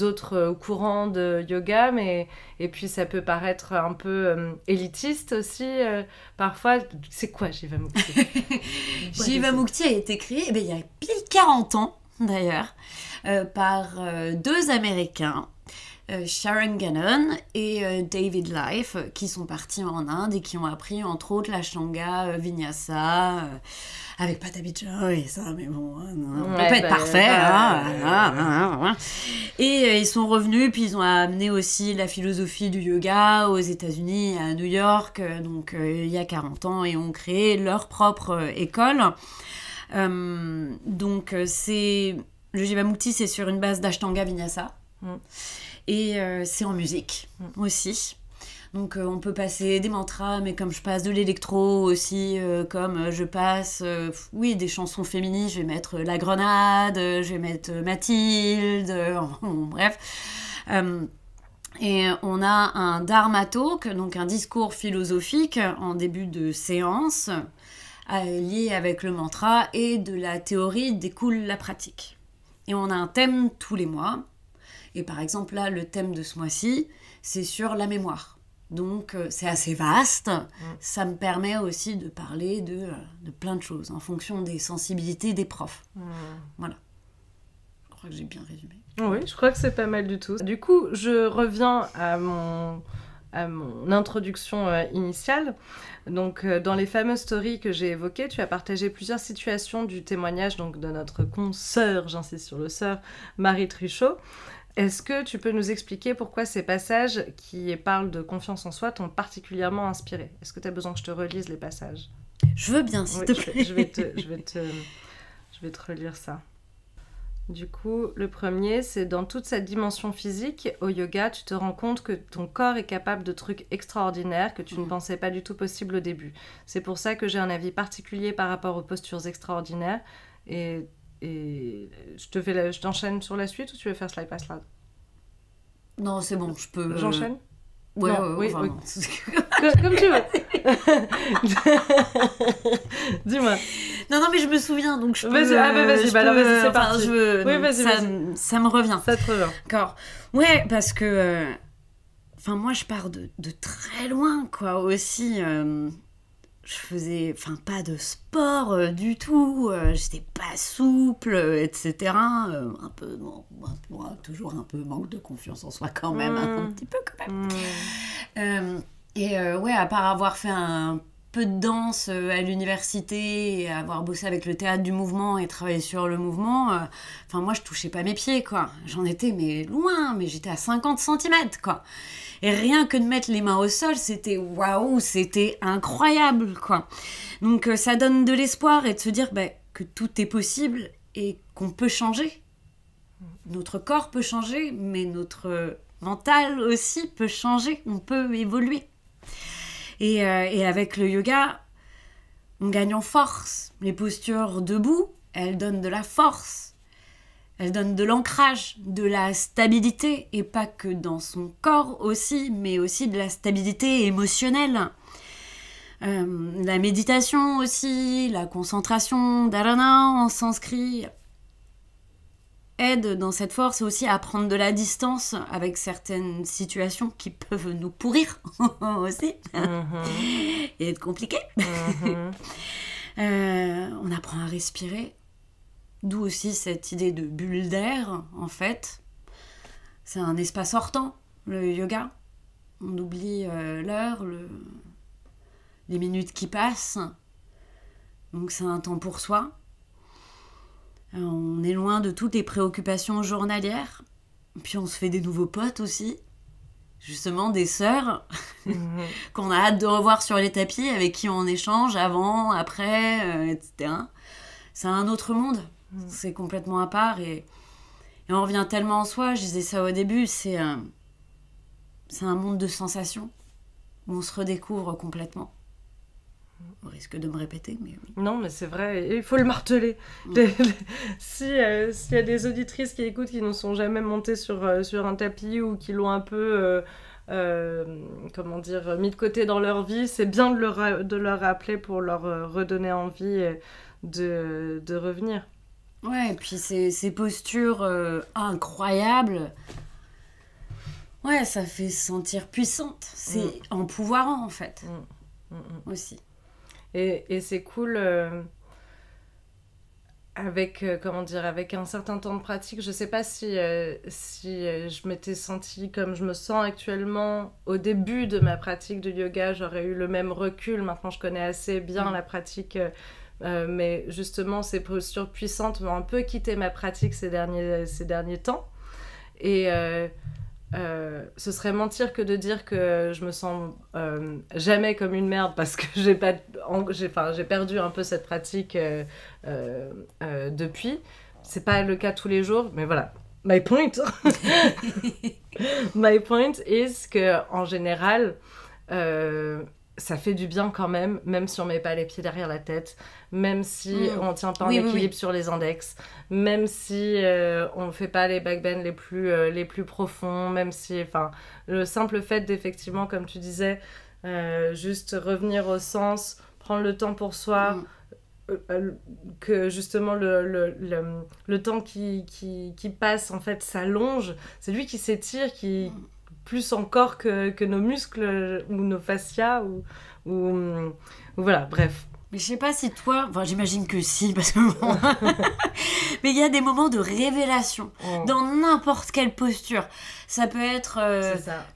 autres courants de yoga, et puis ça peut paraître un peu élitiste aussi, parfois. C'est quoi Jivamukti? Jivamukti a été créé il y a pile 40 ans, d'ailleurs, par deux Américains, Sharon Gannon et David Life qui sont partis en Inde et qui ont appris entre autres l'Ashtanga Vinyasa avec Patabi Choi et ça, mais bon, on peut pas être parfait. Et ils sont revenus, puis ils ont amené aussi la philosophie du yoga aux États-Unis, à New York, donc il y a 40 ans, et ont créé leur propre école. Donc c'est le Jivamukti, c'est sur une base d'Ashtanga Vinyasa. Et c'est en musique aussi. Donc on peut passer des mantras, mais comme je passe de l'électro aussi, comme je passe des chansons féminines, je vais mettre La Grenade, je vais mettre Mathilde, bref. Et on a un Dharma Talk, donc un discours philosophique en début de séance, lié avec le mantra, et de la théorie découle la pratique. Et on a un thème tous les mois. Et par exemple, là, le thème de ce mois-ci, c'est sur la mémoire. Donc, c'est assez vaste. Ça me permet aussi de parler de plein de choses, en fonction des sensibilités des profs. Voilà. Je crois que j'ai bien résumé. Oui, je crois que c'est pas mal du tout. Du coup, je reviens à mon introduction initiale. Donc, dans les fameuses stories que j'ai évoquées, tu as partagé plusieurs situations du témoignage donc, de notre consoeur, j'insiste sur le sœur, Marie Truchot. Est-ce que tu peux nous expliquer pourquoi ces passages qui parlent de confiance en soi t'ont particulièrement inspiré ? Est-ce que tu as besoin que je te relise les passages ? Je veux bien, s'il te plaît. Je vais te relire ça. Du coup, le premier, c'est dans toute sa dimension physique, au yoga, tu te rends compte que ton corps est capable de trucs extraordinaires que tu ne pensais pas du tout possible au début. C'est pour ça que j'ai un avis particulier par rapport aux postures extraordinaires. Et je t'enchaîne sur la suite ou tu veux faire slide by slide ? Non, c'est bon, je peux... J'enchaîne ? Oui. Comme tu veux. Dis-moi. Non, mais je me souviens, donc je peux... Vas-y, vas-y, c'est parti. Oui, vas-y. Ça me revient. Ça te revient. D'accord. Ouais, parce que... moi, je pars de très loin, quoi, aussi. Je faisais pas de sport du tout, j'étais pas souple, etc. Un peu, toujours un peu manque de confiance en soi quand même, un petit peu quand même. À part avoir fait un peu de danse à l'université et avoir bossé avec le théâtre du mouvement et travaillé sur le mouvement, moi je touchais pas mes pieds, quoi. J'en étais loin, mais j'étais à 50 cm, quoi. Et rien que de mettre les mains au sol, c'était waouh, c'était incroyable, quoi. Donc ça donne de l'espoir et de se dire que tout est possible et qu'on peut changer. Notre corps peut changer, mais notre mental aussi peut changer, on peut évoluer. Et avec le yoga, on gagne en force. Les postures debout, elles donnent de la force. Elle donne de l'ancrage, de la stabilité, et pas que dans son corps aussi, mais aussi de la stabilité émotionnelle. La méditation aussi, la concentration, dharana en sanskrit, aide dans cette force aussi à prendre de la distance avec certaines situations qui peuvent nous pourrir aussi, et être compliquées. On apprend à respirer. D'où aussi cette idée de bulle d'air, en fait. C'est un espace hors-temps, le yoga. On oublie l'heure, les minutes qui passent. Donc c'est un temps pour soi. On est loin de toutes les préoccupations journalières. Puis on se fait des nouveaux potes aussi. Justement, des sœurs qu'on a hâte de revoir sur les tapis, avec qui on échange avant, après, etc. C'est un autre monde. C'est complètement à part et on revient tellement en soi. Je disais ça au début, c'est un monde de sensations où on se redécouvre complètement. Au risque de me répéter, mais oui. Non, mais c'est vrai, il faut le marteler. S'il y a des auditrices qui écoutent, qui ne sont jamais montées sur un tapis ou qui l'ont un peu mis de côté dans leur vie, c'est bien de leur rappeler pour leur redonner envie de revenir. Ouais, et puis ces postures incroyables, ouais, ça fait se sentir puissante. C'est empouvoirant, en fait, aussi. Et c'est cool. avec, comment dire, avec un certain temps de pratique, je sais pas si je m'étais sentie comme je me sens actuellement au début de ma pratique de yoga, j'aurais eu le même recul. Maintenant, je connais assez bien la pratique, mais justement, ces postures puissantes m'ont un peu quitté ma pratique ces derniers temps. Et ce serait mentir que de dire que je me sens jamais comme une merde parce que j'ai perdu un peu cette pratique depuis. C'est pas le cas tous les jours, mais voilà. My point is que en général, ça fait du bien quand même si on met pas les pieds derrière la tête, même si on tient pas en équilibre sur les index, même si on fait pas les backbends les plus profonds, même si, le simple fait d'effectivement, comme tu disais, juste revenir au sens, prendre le temps pour soi, que justement le temps qui passe en fait s'allonge, c'est lui qui s'étire, plus encore que nos muscles ou nos fascias ou voilà, bref. Mais je sais pas si toi, enfin j'imagine que si, parce que bon... mais il y a des moments de révélation dans n'importe quelle posture. Ça peut être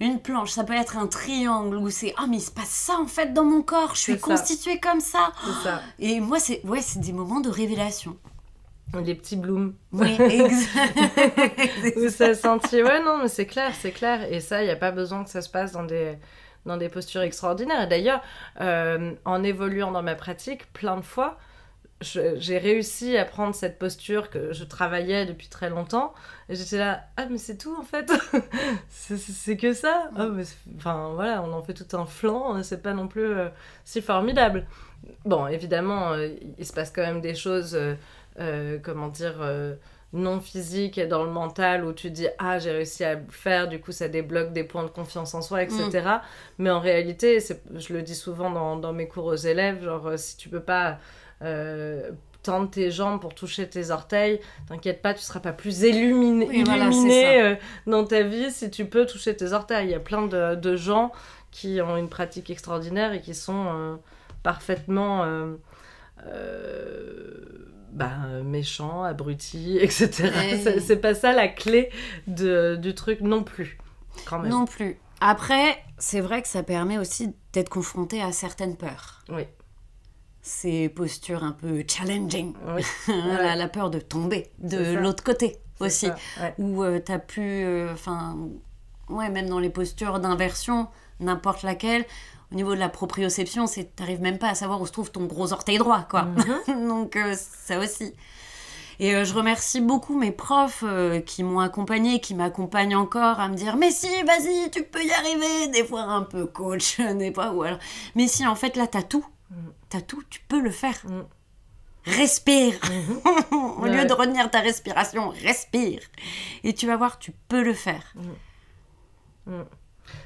une planche, ça peut être un triangle où c'est mais il se passe ça en fait dans mon corps, je suis constituée comme ça. C'est ça. Et moi c'est des moments de révélation. Les petits blooms. Oui, exact. Où ça sentit. Ouais, non, mais c'est clair. Et ça, il n'y a pas besoin que ça se passe dans des postures extraordinaires. Et d'ailleurs, en évoluant dans ma pratique, plein de fois, j'ai réussi à prendre cette posture que je travaillais depuis très longtemps. Et j'étais là, mais c'est tout en fait. c'est que ça. Voilà, on en fait tout un flanc. C'est pas non plus si formidable. Bon, évidemment, il se passe quand même des choses... non physique et dans le mental où tu dis j'ai réussi à le faire, du coup ça débloque des points de confiance en soi, etc. Mais en réalité, je le dis souvent dans mes cours aux élèves, genre si tu peux pas tendre tes jambes pour toucher tes orteils, t'inquiète pas, tu seras pas plus illuminé dans ta vie si tu peux toucher tes orteils. Il y a plein de gens qui ont une pratique extraordinaire et qui sont parfaitement méchants, abrutis, etc. C'est pas ça la clé du truc non plus, quand même. Non plus. Après, c'est vrai que ça permet aussi d'être confronté à certaines peurs. Oui. Ces postures un peu challenging. Oui. La peur de tomber de l'autre côté aussi. Où t'as plus... même dans les postures d'inversion, n'importe laquelle... Au niveau de la proprioception, t'arrives même pas à savoir où se trouve ton gros orteil droit, quoi. Donc, ça aussi. Et je remercie beaucoup mes profs qui m'ont accompagnée, qui m'accompagnent encore à me dire « Mais si, vas-y, tu peux y arriver !» Des fois un peu coach, des fois, ou alors... Mais si, en fait, là, t'as tout. T'as tout, tu peux le faire. Respire. Au lieu de retenir ta respiration, respire. Et tu vas voir, tu peux le faire.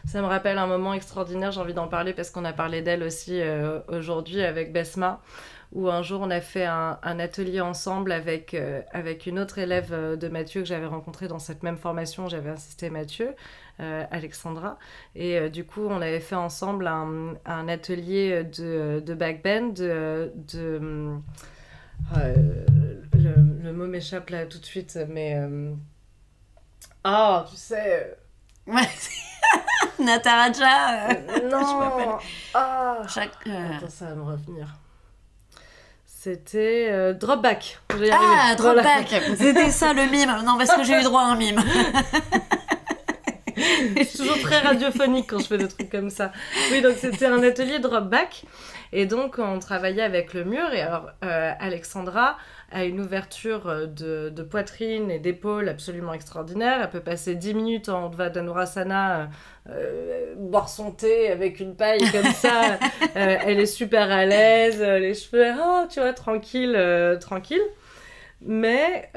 Ça me rappelle un moment extraordinaire, j'ai envie d'en parler parce qu'on a parlé d'elle aussi aujourd'hui avec Besma, où un jour on a fait un atelier ensemble avec une autre élève de Mathieu que j'avais rencontrée dans cette même formation, j'avais assisté Mathieu, Alexandra, et du coup on avait fait ensemble un atelier de backbend, le mot m'échappe là tout de suite, mais... tu sais... Nataraja non. Attends, ça va me revenir. C'était drop back. Drop back. C'était ça le mime. Non, parce que j'ai eu droit à un mime. Je suis toujours très radiophonique quand je fais des trucs comme ça. Oui, donc c'était un atelier drop back. Et donc, on travaillait avec le mur. Et alors, Alexandra a une ouverture de poitrine et d'épaule absolument extraordinaire. Elle peut passer 10 minutes en Urdhva Dhanurasana, boire son thé avec une paille comme ça. Elle est super à l'aise, les cheveux, tu vois, tranquille. Mais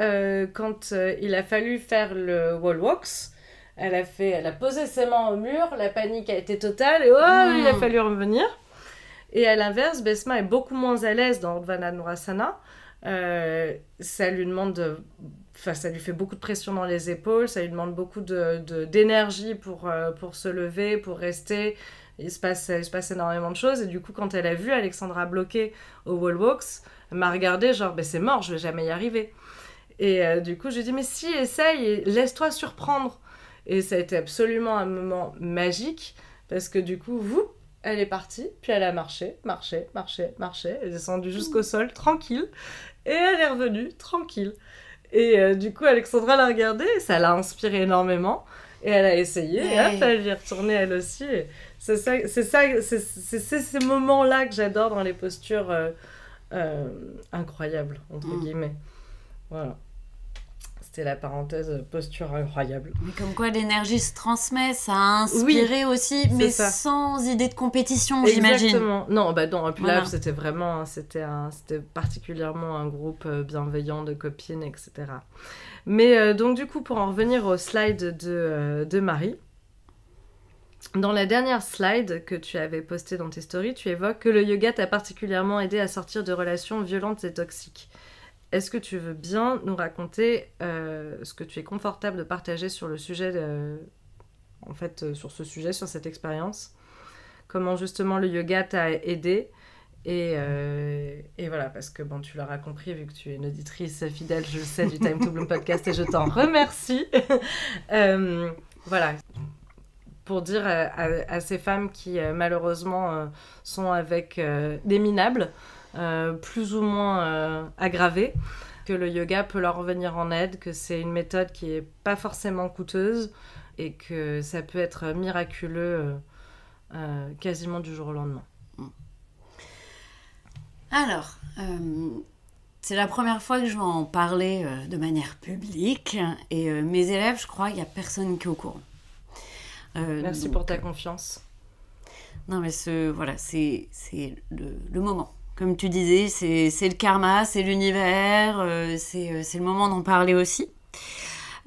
quand il a fallu faire le wall walks, elle a posé ses mains au mur, la panique a été totale et il a fallu revenir. Et à l'inverse, Besma est beaucoup moins à l'aise dans Urdhva Dhanurasana. Ça lui demande ça lui fait beaucoup de pression dans les épaules, ça lui demande beaucoup d'énergie pour se lever, pour rester. Il se passe énormément de choses. Et du coup, quand elle a vu Alexandra bloquer au wall walks, Elle m'a regardée genre, c'est mort, je vais jamais y arriver. Et du coup, je lui ai dit, mais si, essaye, et laisse-toi surprendre. Et ça a été absolument un moment magique, parce que du coup, elle est partie, puis elle a marché, elle est descendue jusqu'au sol, tranquille, et elle est revenue, tranquille. Et du coup, Alexandra l'a regardée, et ça l'a inspiré énormément, et elle a essayé, et hop, elle y est retournée elle aussi. Et c'est ces moments-là que j'adore dans les postures incroyables, entre guillemets. Voilà. C'était la parenthèse posture incroyable. Mais comme quoi l'énergie se transmet, ça a inspiré aussi, mais ça. Sans idée de compétition, j'imagine. Exactement. Non, et puis là, c'était vraiment, c'était particulièrement un groupe bienveillant de copines, etc. Mais donc du coup, pour en revenir au slide de Marie, dans la dernière slide que tu avais postée dans tes stories, tu évoques que le yoga t'a particulièrement aidé à sortir de relations violentes et toxiques. Est-ce que tu veux bien nous raconter ce que tu es confortable de partager sur le sujet, sur ce sujet, sur cette expérience? Comment justement le yoga t'a aidé? Et voilà, parce que tu l'auras compris, vu que tu es une auditrice fidèle, je le sais, du Time to Bloom podcast, et je t'en remercie. Voilà, pour dire à ces femmes qui malheureusement sont avec des minables, plus ou moins aggravées, que le yoga peut leur venir en aide, que c'est une méthode qui est pas forcément coûteuse et que ça peut être miraculeux quasiment du jour au lendemain. Alors, c'est la première fois que je vais en parler de manière publique, et mes élèves, je crois, il n'y a personne qui est au courant. Merci pour ta confiance. Non, mais c'est le moment. Comme tu disais, c'est le karma, c'est l'univers, c'est le moment d'en parler aussi.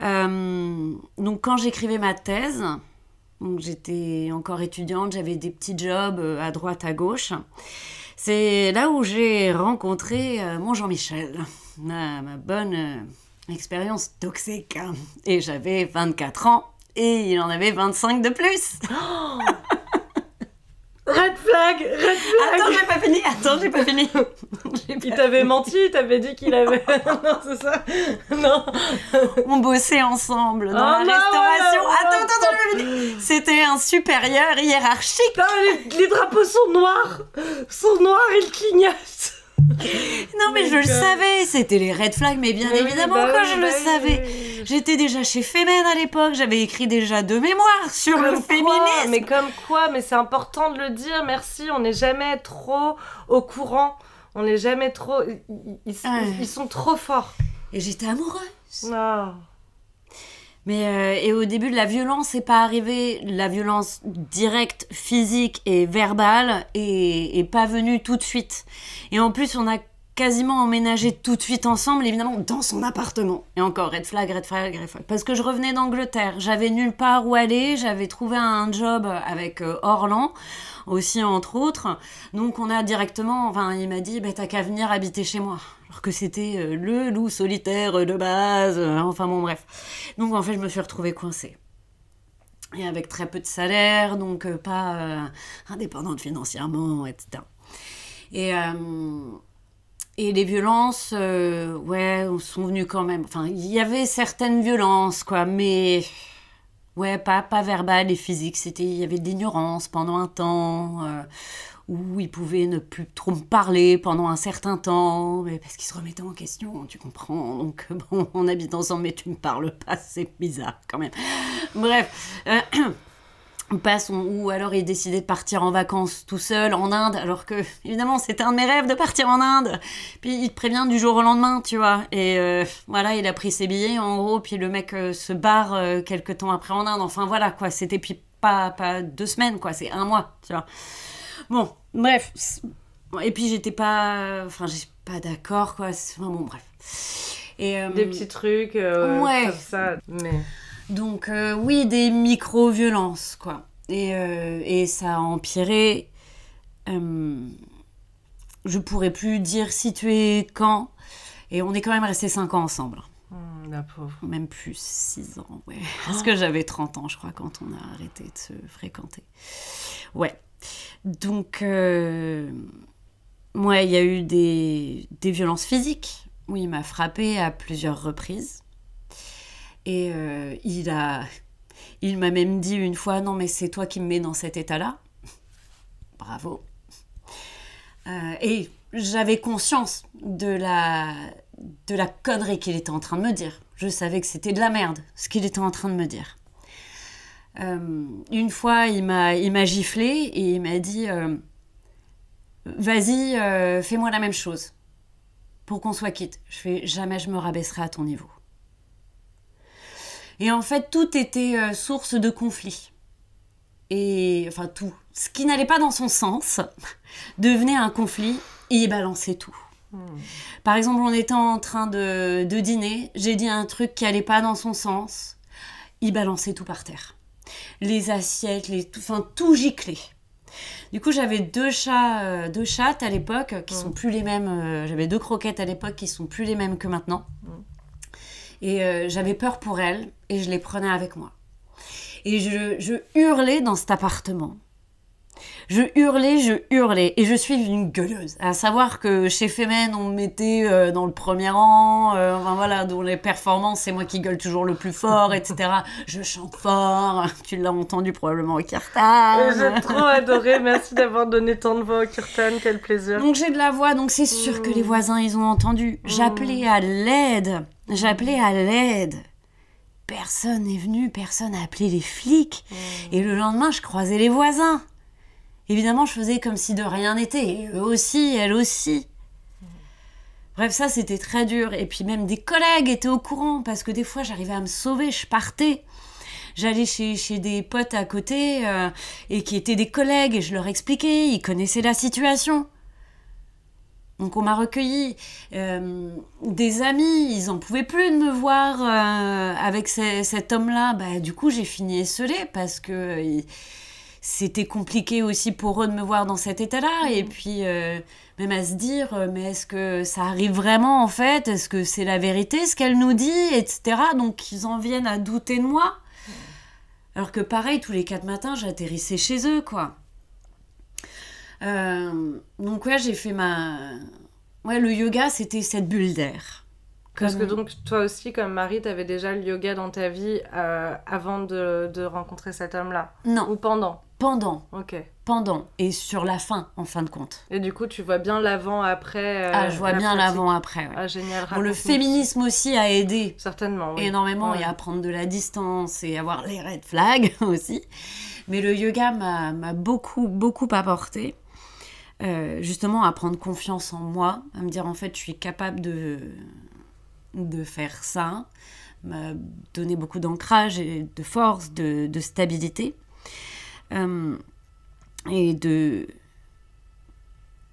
Donc quand j'écrivais ma thèse, donc j'étais encore étudiante, j'avais des petits jobs à droite, à gauche. C'est là où j'ai rencontré mon Jean-Michel, ma bonne expérience toxique. Et j'avais 24 ans et il en avait 25 de plus. Red flag. Attends, j'ai pas fini. Il t'avait menti, il t'avait dit qu'il avait... Non, c'est ça. Non. On bossait ensemble dans la restauration. Attends, c'était un supérieur hiérarchique. Non, les drapeaux sont noirs, ils clignotent. Non, mais je le savais, c'était les red flags, mais bien évidemment que je le savais. J'étais déjà chez Femen à l'époque, j'avais écrit déjà 2 mémoires sur le féminisme. Mais comme quoi, mais c'est important de le dire, merci, on n'est jamais trop au courant, on n'est jamais trop... Ils sont trop forts. Et j'étais amoureuse. Non. Mais et au début, la violence n'est pas arrivée, la violence directe, physique et verbale est pas venue tout de suite. Et en plus, on a quasiment emménagé tout de suite ensemble, évidemment, dans son appartement. Et encore, red flag. Parce que je revenais d'Angleterre, j'avais nulle part où aller, j'avais trouvé un job avec Orlan, aussi entre autres. Donc on a directement, il m'a dit, t'as qu'à venir habiter chez moi. Alors que c'était le loup solitaire de base, bref. Donc en fait, je me suis retrouvée coincée. Et avec très peu de salaire, donc pas indépendante financièrement, etc. Et les violences, sont venues quand même. Il y avait certaines violences, mais pas verbales et physiques. Il y avait de l'ignorance pendant un temps, où ils pouvaient ne plus trop me parler pendant un certain temps, mais parce qu'ils se remettaient en question, tu comprends. Donc on habite ensemble, mais tu me parles pas, c'est bizarre quand même. Bref. Ou alors il décidait de partir en vacances tout seul en Inde, alors que, évidemment, c'était un de mes rêves de partir en Inde. Puis il te prévient du jour au lendemain, tu vois. Et il a pris ses billets, en gros, puis le mec se barre quelques temps après en Inde. C'était puis pas 2 semaines, c'est 1 mois, tu vois. Bon, bref. Et puis j'étais pas d'accord, bref. Et, des petits trucs comme ça, mais... Donc des micro-violences, Et ça a empiré. Je pourrais plus dire situer quand. Et on est quand même restés 5 ans ensemble. La pauvre. Même plus, 6 ans, ouais. Parce que j'avais 30 ans, je crois, quand on a arrêté de se fréquenter. Ouais. Donc, Moi, il y a eu des violences physiques où il m'a frappée à plusieurs reprises. Et il m'a même dit une fois, non mais c'est toi qui me mets dans cet état-là. Bravo. Et j'avais conscience de la connerie qu'il était en train de me dire. Je savais que c'était de la merde, ce qu'il était en train de me dire. Une fois, il m'a giflé et il m'a dit vas-y, fais-moi la même chose pour qu'on soit quitte. Je fais jamais je me rabaisserai à ton niveau. Et en fait, tout était source de conflit. Et enfin, tout. Ce qui n'allait pas dans son sens devenait un conflit et il balançait tout. Par exemple, on était en train de dîner, j'ai dit un truc qui allait pas dans son sens, il balançait tout par terre. Les assiettes, tout giclait. Du coup, j'avais deux chattes à l'époque qui sont plus les mêmes. J'avais 2 croquettes à l'époque qui sont plus les mêmes que maintenant. Et j'avais peur pour elles et je les prenais avec moi. Et je hurlais dans cet appartement. Je hurlais. Et je suis une gueuleuse. À savoir que chez Femen, on me mettait dans le premier rang. Dans les performances, c'est moi qui gueule toujours le plus fort, etc. Je chante fort. Tu l'as entendu probablement au kirtan. J'ai trop adoré. Merci d'avoir donné tant de voix au kirtan. Quel plaisir. Donc j'ai de la voix, donc c'est sûr que les voisins, ils ont entendu. J'appelais à l'aide. Personne n'est venu, personne n'a appelé les flics. Et le lendemain, je croisais les voisins. Évidemment, je faisais comme si de rien n'était. Et eux aussi, elle aussi. Bref, ça, c'était très dur. Et puis même des collègues étaient au courant, parce que des fois, j'arrivais à me sauver, je partais. J'allais chez des potes à côté, et qui étaient des collègues, et je leur expliquais, ils connaissaient la situation. Donc on m'a recueilli. Des amis, ils en pouvaient plus de me voir avec cet homme-là. Du coup, j'ai fini esseulée parce que c'était compliqué aussi pour eux de me voir dans cet état-là. Et puis, même à se dire, mais est-ce que ça arrive vraiment en fait? Est-ce que c'est la vérité ce qu'elle nous dit, etc. Donc ils en viennent à douter de moi. Alors que pareil, tous les 4 matins, j'atterrissais chez eux, quoi. Donc ouais, j'ai fait le yoga, c'était cette bulle d'air. Parce que donc toi aussi, comme Marie, t'avais déjà le yoga dans ta vie avant de rencontrer cet homme-là? Non. Ou pendant? Pendant. Ok. Pendant. Et sur la fin, en fin de compte. Et du coup, tu vois bien l'avant-après je vois bien l'avant-après, ouais. Ah, génial. Bon, le féminisme aussi a aidé. Certainement, oui. Énormément, et à prendre de la distance et avoir les red flags aussi. Mais le yoga m'a beaucoup, beaucoup apporté. Justement, à prendre confiance en moi, à me dire en fait, je suis capable de faire ça, m'a donné beaucoup d'ancrage et de force, de stabilité. Et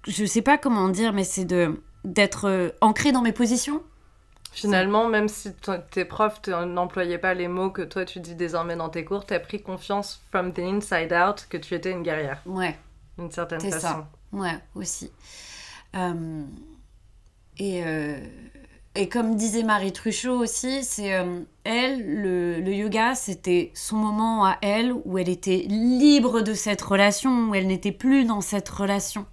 je sais pas comment dire, mais c'est d'être ancrée dans mes positions. Finalement, même si tes profs n'employaient pas les mots que toi tu dis désormais dans tes cours, t'as pris confiance from the inside out que tu étais une guerrière. Ouais. D'une certaine façon. Ça. Ouais, aussi. Et comme disait Marie Truchot aussi, c'est elle, le yoga, c'était son moment à elle où elle était libre de cette relation, où elle n'était plus dans cette relation.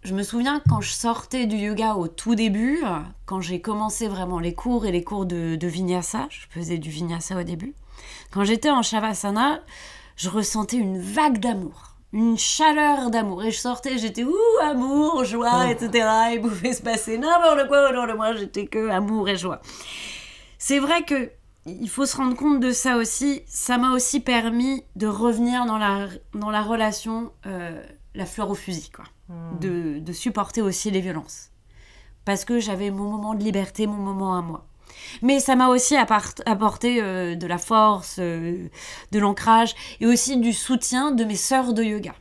Je me souviens quand je sortais du yoga au tout début, quand j'ai commencé vraiment les cours de vinyasa, je faisais du vinyasa au début, quand j'étais en shavasana, je ressentais une vague d'amour. Une chaleur d'amour. Et je sortais, j'étais amour, joie, etc. Il pouvait se passer n'importe quoi autour de moi, j'étais que amour et joie. C'est vrai que il faut se rendre compte de ça aussi. Ça m'a aussi permis de revenir dans la relation, la fleur au fusil, quoi. De supporter aussi les violences. Parce que j'avais mon moment de liberté, mon moment à moi. Mais ça m'a aussi apporté de la force, de l'ancrage et aussi du soutien de mes sœurs de yoga.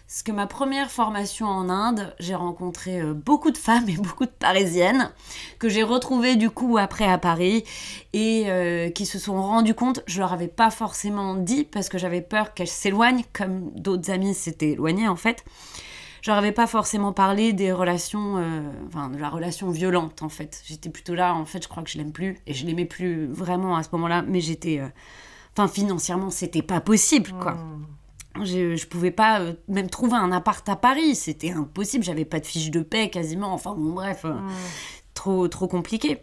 Parce que ma première formation en Inde, j'ai rencontré beaucoup de femmes et beaucoup de Parisiennes que j'ai retrouvées du coup après à Paris et qui se sont rendues compte, je leur avais pas forcément dit parce que j'avais peur qu'elles s'éloignent, comme d'autres amies s'étaient éloignées en fait. Je leur avais pas forcément parlé des relations, de la relation violente en fait. J'étais plutôt là, en fait, je crois que je l'aime plus et je l'aimais plus vraiment à ce moment-là, mais j'étais, financièrement, c'était pas possible quoi. Je pouvais pas même trouver un appart à Paris, c'était impossible, j'avais pas de fiche de paie quasiment, enfin bon bref, trop compliqué.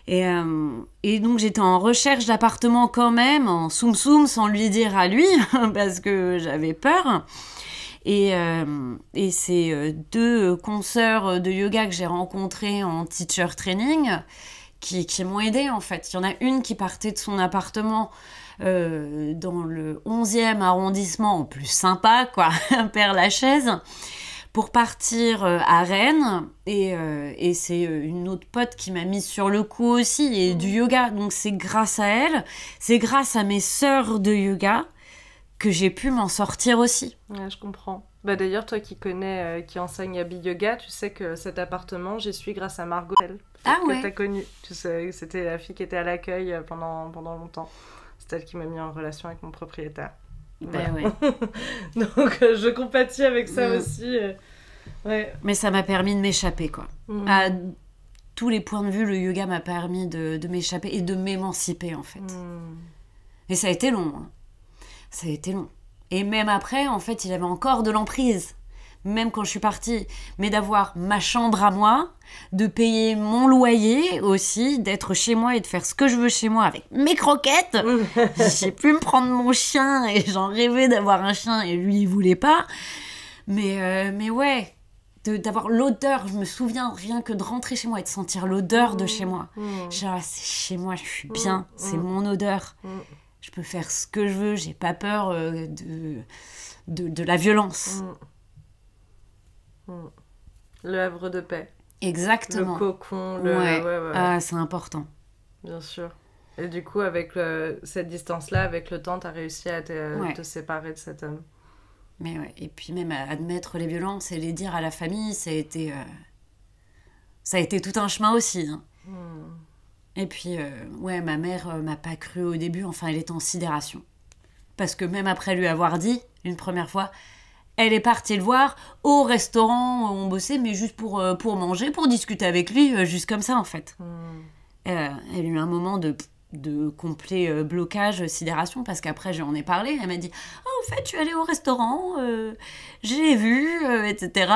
Et donc j'étais en recherche d'appartement quand même, en soum-soum, sans lui dire à lui, parce que j'avais peur. Et c'est 2 consoeurs de yoga que j'ai rencontrées en teacher training qui m'ont aidée en fait. Il y en a une qui partait de son appartement dans le 11e arrondissement, en plus sympa quoi, Père-Lachaise, pour partir à Rennes. Et c'est une autre pote qui m'a mise sur le coup aussi, et du yoga. Donc c'est grâce à elle, c'est grâce à mes sœurs de yoga que j'ai pu m'en sortir aussi. Ouais, je comprends. Bah d'ailleurs, toi qui connais, qui enseigne Abby Yoga, tu sais que cet appartement, j'y suis grâce à Margot, que t'as connue. Tu sais, c'était la fille qui était à l'accueil pendant longtemps. C'est elle qui m'a mis en relation avec mon propriétaire. Ben Voilà. ouais. Donc je compatis avec ça aussi. Ouais. Mais ça m'a permis de m'échapper, quoi. À tous les points de vue, le yoga m'a permis de m'échapper et de m'émanciper, en fait. Et ça a été long, hein. Ça a été long. Et même après, en fait, il avait encore de l'emprise. Même quand je suis partie. Mais d'avoir ma chambre à moi, de payer mon loyer aussi, d'être chez moi et de faire ce que je veux chez moi avec mes croquettes. J'ai pu me prendre mon chien et j'en rêvais d'avoir un chien et lui, il voulait pas. Mais ouais, d'avoir l'odeur. Je me souviens rien que de rentrer chez moi et de sentir l'odeur de chez moi. Genre, c'est chez moi, je suis bien. C'est mon odeur. Je peux faire ce que je veux, j'ai pas peur de la violence. Le havre de paix. Exactement. Le cocon, Ouais. Ouais. Ah, c'est important. Bien sûr. Et du coup, avec cette distance-là, avec le temps, t'as réussi à te séparer de cet homme. Mais ouais, et puis même à admettre les violences et les dire à la famille, ça a été tout un chemin aussi, hein. Et puis, ouais, ma mère m'a pas cru au début, enfin, elle était en sidération. Parce que même après lui avoir dit, une première fois, elle est partie le voir au restaurant où on bossait, mais juste pour manger, pour discuter avec lui, juste comme ça, en fait. Elle a eu un moment de complet blocage, sidération, parce qu'après, j'en ai parlé, elle m'a dit « Oh, en fait, je suis allée au restaurant, je l'ai vu, etc. »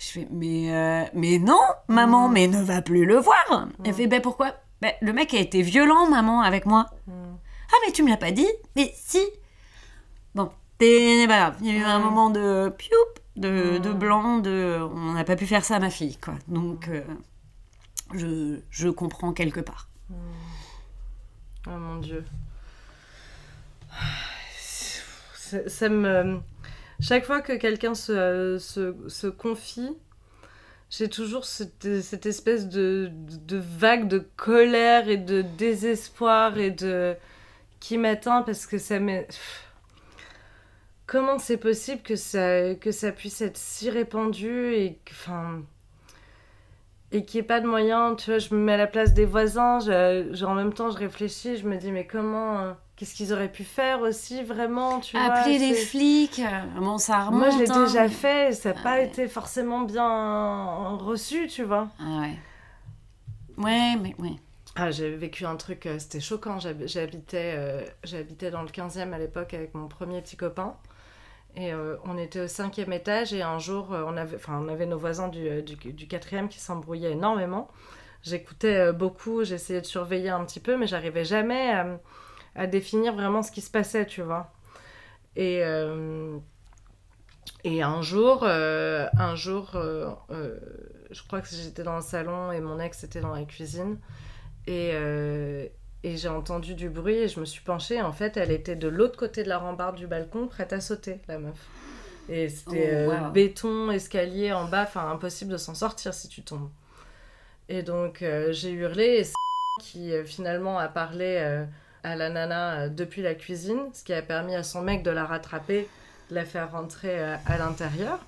Je fais, mais non, maman, mais ne va plus le voir. Elle fait, ben pourquoi? Ben, le mec a été violent, maman, avec moi. Ah, mais tu me l'as pas dit? Mais si. Bon, c'est pas grave. Il y a eu un moment de pioup, de blanc, on n'a pas pu faire ça à ma fille, quoi. Donc, je comprends quelque part. Oh mon Dieu. Ça me... Chaque fois que quelqu'un se confie, j'ai toujours cette espèce de vague de colère et de désespoir qui m'atteint parce que ça m'est... Comment c'est possible que ça puisse être si répandu et qu'il n'y ait pas de moyen, tu vois, je me mets à la place des voisins, en même temps je réfléchis, je me dis mais comment... Qu'est-ce qu'ils auraient pu faire aussi, vraiment, tu vois. Appeler les flics, bon, ça remonte. Moi, je l'ai déjà fait, ça n'a pas été forcément bien reçu, tu vois. Ah ouais. Ouais, mais ouais. Ah, j'ai vécu un truc, c'était choquant. J'habitais dans le 15e à l'époque avec mon premier petit copain. Et on était au 5e étage et un jour, on avait nos voisins du 4e qui s'embrouillaient énormément. J'écoutais beaucoup, j'essayais de surveiller un petit peu, mais j'arrivais jamais à définir vraiment ce qui se passait, tu vois. Et un jour, je crois que j'étais dans le salon et mon ex était dans la cuisine. Et j'ai entendu du bruit et je me suis penchée. En fait, elle était de l'autre côté de la rambarde du balcon, prête à sauter, la meuf. Et c'était béton, escalier en bas, enfin impossible de s'en sortir si tu tombes. Et donc, j'ai hurlé et c'est qui finalement a parlé... à la nana depuis la cuisine, ce qui a permis à son mec de la rattraper, de la faire rentrer à l'intérieur.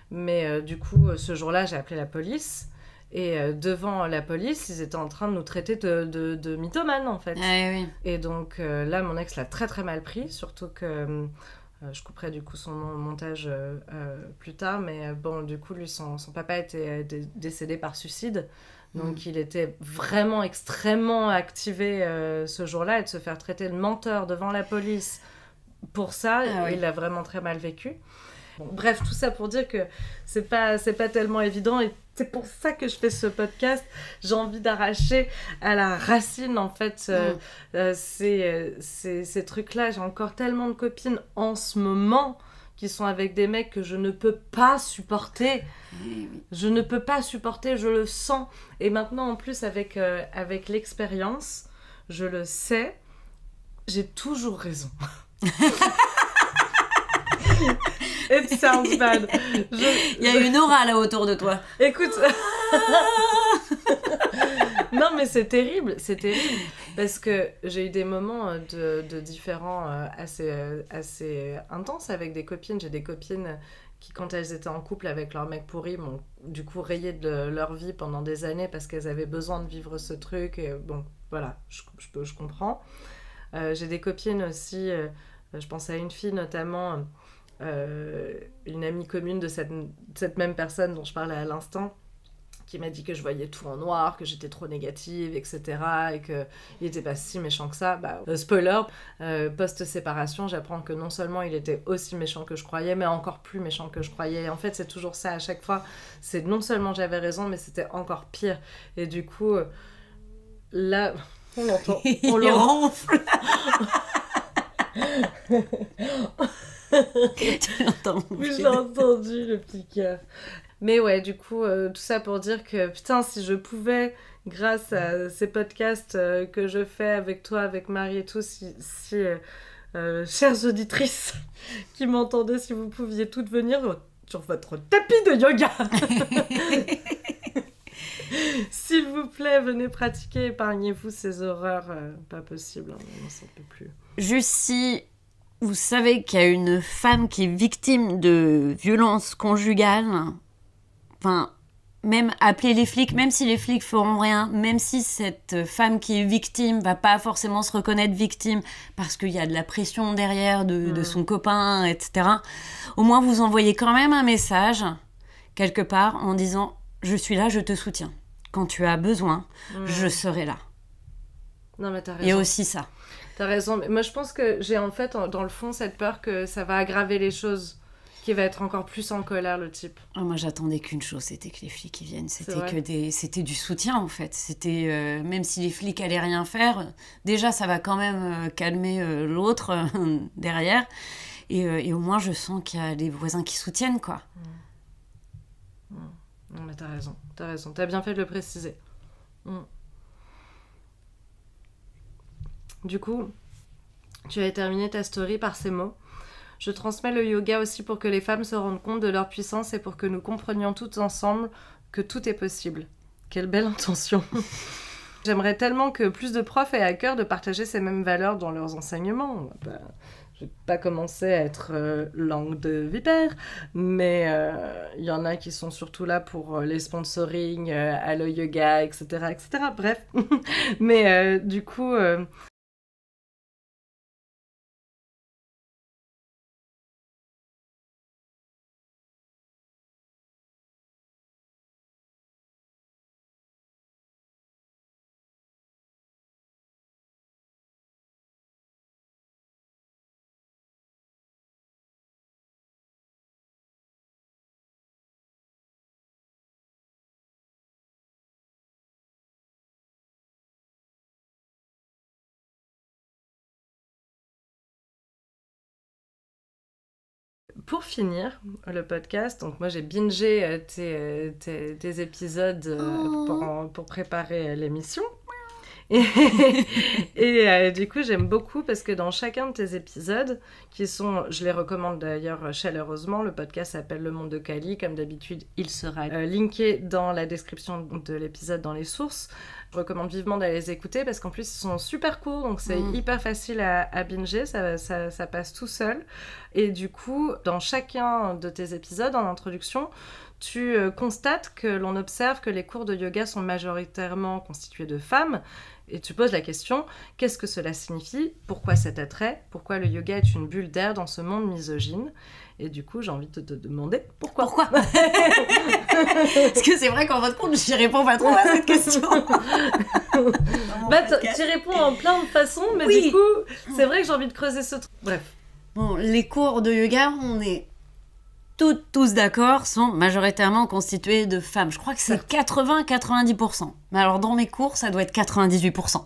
Mais du coup, ce jour-là, j'ai appelé la police. Et devant la police, ils étaient en train de nous traiter de mythomanes, en fait. Oui. Et donc là, mon ex l'a très très mal pris, surtout que je couperai du coup son montage plus tard. Mais bon, du coup, lui, son papa était décédé par suicide. Donc il était vraiment extrêmement activé ce jour-là, et de se faire traiter de menteur devant la police pour ça, Ah oui. il l'a vraiment très mal vécu. Bon, bref, tout ça pour dire que c'est pas tellement évident et c'est pour ça que je fais ce podcast. J'ai envie d'arracher à la racine en fait ces trucs-là. J'ai encore tellement de copines en ce moment qui sont avec des mecs que je ne peux pas supporter. Je ne peux pas supporter, je le sens. Et maintenant en plus avec l'expérience, je le sais, j'ai toujours raison. It sounds bad. Il y a une aura là autour de toi. Écoute. Non, mais c'est terrible. Parce que j'ai eu des moments de différents assez intenses avec des copines. J'ai des copines qui, quand elles étaient en couple avec leur mec pourri, m'ont du coup rayé de leur vie pendant des années parce qu'elles avaient besoin de vivre ce truc. Et bon, voilà, je comprends. J'ai des copines aussi, je pense à une fille notamment, une amie commune de cette même personne dont je parlais à l'instant, qui m'a dit que je voyais tout en noir, que j'étais trop négative, etc. et qu'il n'était pas si méchant que ça. Spoiler, post-séparation, j'apprends que non seulement il était aussi méchant que je croyais, mais encore plus méchant que je croyais. Et en fait, c'est toujours ça à chaque fois. C'est non seulement j'avais raison, mais c'était encore pire. Et du coup, là... On l'entend. Il ronfle. Tu l'entends. Oui, j'ai entendu le petit cœur. Mais ouais, du coup, tout ça pour dire que, putain, si je pouvais, grâce à ces podcasts que je fais avec toi, avec Marie et tout, si chères auditrices qui m'entendez, si vous pouviez toutes venir sur votre tapis de yoga. S'il vous plaît, venez pratiquer, épargnez-vous ces horreurs. Pas possible, hein, on s'en peut plus. Juste si vous savez qu'il y a une femme qui est victime de violences conjugales, enfin, même appelez les flics, même si les flics feront rien, même si cette femme qui est victime va pas forcément se reconnaître victime parce qu'il y a de la pression derrière de son copain, etc. Au moins, vous envoyez quand même un message, quelque part, en disant « Je suis là, je te soutiens. Quand tu as besoin, je serai là. » Non, mais t'as raison. Il y a aussi ça. T'as raison. Mais moi, je pense que j'ai en fait, dans le fond, cette peur que ça va aggraver les choses, qu'il va être encore plus en colère, le type. Oh, moi, j'attendais qu'une chose, c'était que les flics y viennent. C'était du soutien, en fait. C'était, même si les flics allaient rien faire, déjà, ça va quand même calmer l'autre derrière. Et au moins, je sens qu'il y a des voisins qui soutiennent, quoi. Non, mais t'as raison. T'as bien fait de le préciser. Du coup, tu as terminé ta story par ces mots. Je transmets le yoga aussi pour que les femmes se rendent compte de leur puissance et pour que nous comprenions toutes ensemble que tout est possible. Quelle belle intention. J'aimerais tellement que plus de profs aient à cœur de partager ces mêmes valeurs dans leurs enseignements. Je vais pas commencer à être langue de vipère, mais il y en a qui sont surtout là pour les sponsoring, Allo Yoga, etc., etc. Bref. Mais du coup... Pour finir le podcast, donc moi j'ai bingé tes épisodes pour préparer l'émission. Et du coup j'aime beaucoup parce que dans chacun de tes épisodes, qui sont, je les recommande d'ailleurs chaleureusement, le podcast s'appelle Le Monde de Kali, comme d'habitude il sera linké dans la description de l'épisode dans les sources. Je recommande vivement d'aller les écouter parce qu'en plus ils sont super courts, donc c'est hyper facile à binger, ça passe tout seul. Et du coup, dans chacun de tes épisodes, en introduction, tu constates que l'on observe que les cours de yoga sont majoritairement constitués de femmes. Et tu poses la question, qu'est-ce que cela signifie ? Pourquoi cet attrait ? Pourquoi le yoga est une bulle d'air dans ce monde misogyne ? Et du coup, j'ai envie de te demander pourquoi. Parce que c'est vrai qu'en votre compte, j'y réponds pas trop à cette question. Tu réponds en plein de façons, mais du coup, c'est vrai que j'ai envie de creuser ce truc. Bref. Bon, les cours de yoga, on est tous d'accord, sont majoritairement constitués de femmes. Je crois que c'est 80-90%. Mais alors, dans mes cours, ça doit être 98%.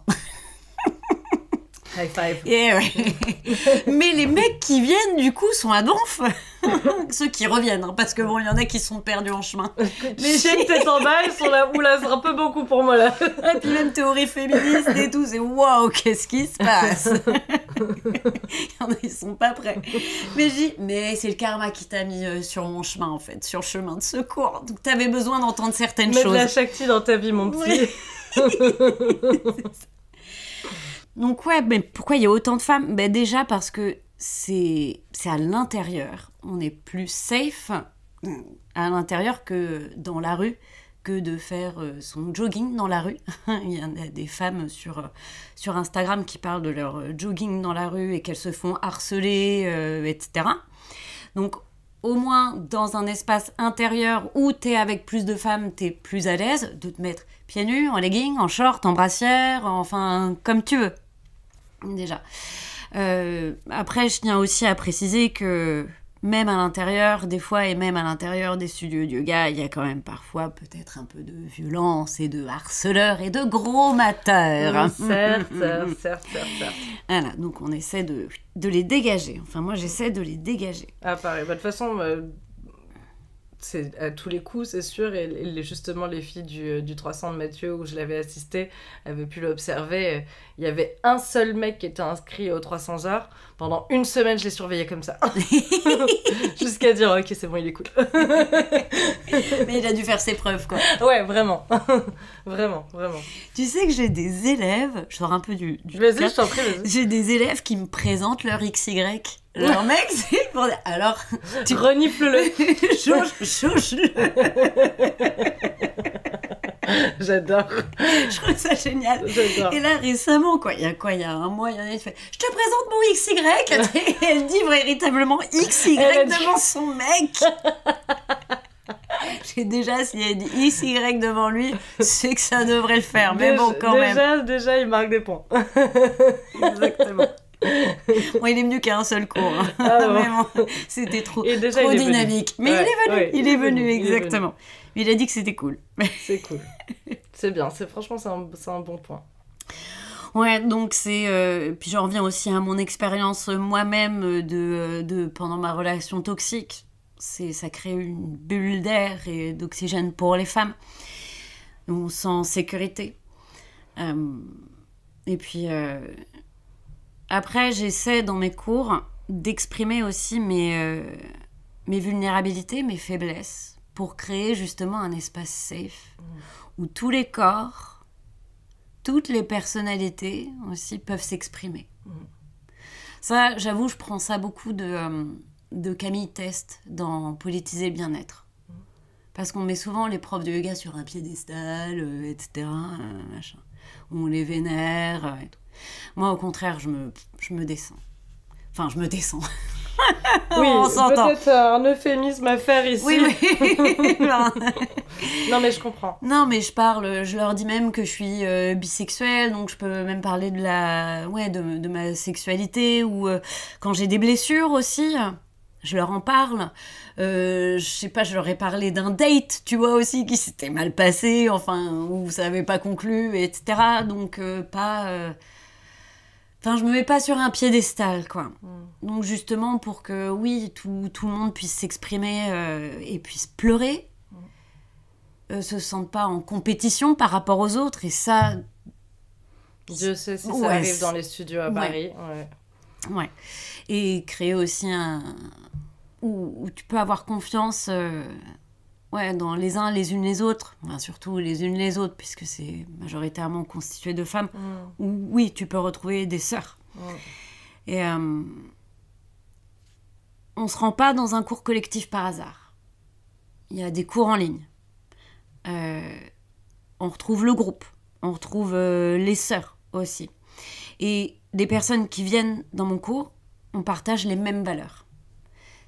High five. Yeah, ouais. Mais les mecs qui viennent, du coup, sont à donf. Ceux qui reviennent, hein, parce que bon, il y en a qui sont perdus en chemin. Les chiens tête en bas, ils sont là. Oula, c'est un peu beaucoup pour moi là. Et puis même théorie féministe et tout, c'est waouh, qu'est-ce qui se passe? Il y en a, ils sont pas prêts. Mais je dis, mais c'est le karma qui t'a mis sur mon chemin, en fait, sur le chemin de secours. Donc t'avais besoin d'entendre certaines Mets choses. de la Shakti dans ta vie, mon petit. Oui. Donc ouais, mais pourquoi il y a autant de femmes? Ben déjà parce que c'est à l'intérieur. On est plus safe à l'intérieur que dans la rue, que de faire son jogging dans la rue. Il y a des femmes sur Instagram qui parlent de leur jogging dans la rue et qu'elles se font harceler, etc. Donc au moins dans un espace intérieur où t'es avec plus de femmes, t'es plus à l'aise de te mettre pieds nus, en legging, en short, en brassière, enfin comme tu veux. Déjà. Après, je tiens aussi à préciser que même à l'intérieur, des fois, et même à l'intérieur des studios de yoga, il y a quand même parfois peut-être un peu de violence et de harceleurs et de gros mateurs. Certes. Voilà, donc on essaie de les dégager. Enfin, moi, j'essaie de les dégager. Ah, pareil. Bah, de toute façon, c'est à tous les coups, c'est sûr. Et justement, les filles du 300 de Mathieu, où je l'avais assisté, avaient pu l'observer. Il y avait un seul mec qui était inscrit aux 300 heures. Pendant une semaine, je l'ai surveillé comme ça. Jusqu'à dire, ok, c'est bon, il est cool. Mais il a dû faire ses preuves, quoi. Ouais, vraiment. Vraiment. Tu sais que j'ai des élèves, je sors un peu du Vas-y, cadre. je t'en prie, vas-y. J'ai des élèves qui me présentent leur XY. Leur mec, c'est pour dire, alors, Tu renifles-le. Chauche-le. J'adore. Je trouve ça génial. J'adore. Et là, récemment, il y a un mois, il y en a une qui fait « Je te présente mon XY !» Et elle dit véritablement XY devant son mec. J'ai déjà, s'il y a dit XY devant lui, c'est que ça devrait le faire. Mais bon, quand même. Déjà, il marque des points. Exactement. Bon, il est venu qu'à un seul cours. Hein. Ah bon. Mais bon, c'était trop déjà, dynamique. Mais ouais, il est venu, exactement. Mais il a dit que c'était cool. C'est cool. C'est bien. Franchement, c'est un bon point. Ouais, donc c'est... puis j'en reviens aussi à mon expérience moi-même de pendant ma relation toxique. Ça crée une bulle d'air et d'oxygène pour les femmes. On se sent en sécurité. Et puis... Après, j'essaie dans mes cours d'exprimer aussi mes vulnérabilités, mes faiblesses, pour créer justement un espace safe où tous les corps, toutes les personnalités aussi peuvent s'exprimer. Ça, j'avoue, je prends ça beaucoup de Camille Test dans Politiser le bien-être. Parce qu'on met souvent les profs de yoga sur un piédestal, etc. Machin. On les vénère et tout. Moi, au contraire, je me descends. Enfin, je me descends. Oui, on s'entend. Peut-être un euphémisme à faire ici. Oui. Non, mais je comprends. Non, mais je leur dis même que je suis bisexuelle, donc je peux même parler de ma sexualité, ou quand j'ai des blessures aussi, je leur en parle. Je sais pas, je leur ai parlé d'un date, tu vois, aussi, qui s'était mal passé, enfin, où ça avait pas conclu, etc. Donc, Enfin, je me mets pas sur un piédestal, quoi. Donc, justement, pour que, oui, tout le monde puisse s'exprimer et puisse pleurer, se sentent pas en compétition par rapport aux autres, et ça... Dieu sait si ça arrive dans les studios à Paris. Ouais. Et créer aussi où tu peux avoir confiance dans les uns les unes les autres, enfin, surtout les unes les autres, puisque c'est majoritairement constitué de femmes, où oui, tu peux retrouver des sœurs. Et on se rend pas dans un cours collectif par hasard. Il y a des cours en ligne. On retrouve le groupe, on retrouve les sœurs aussi. Et des personnes qui viennent dans mon cours, on partage les mêmes valeurs.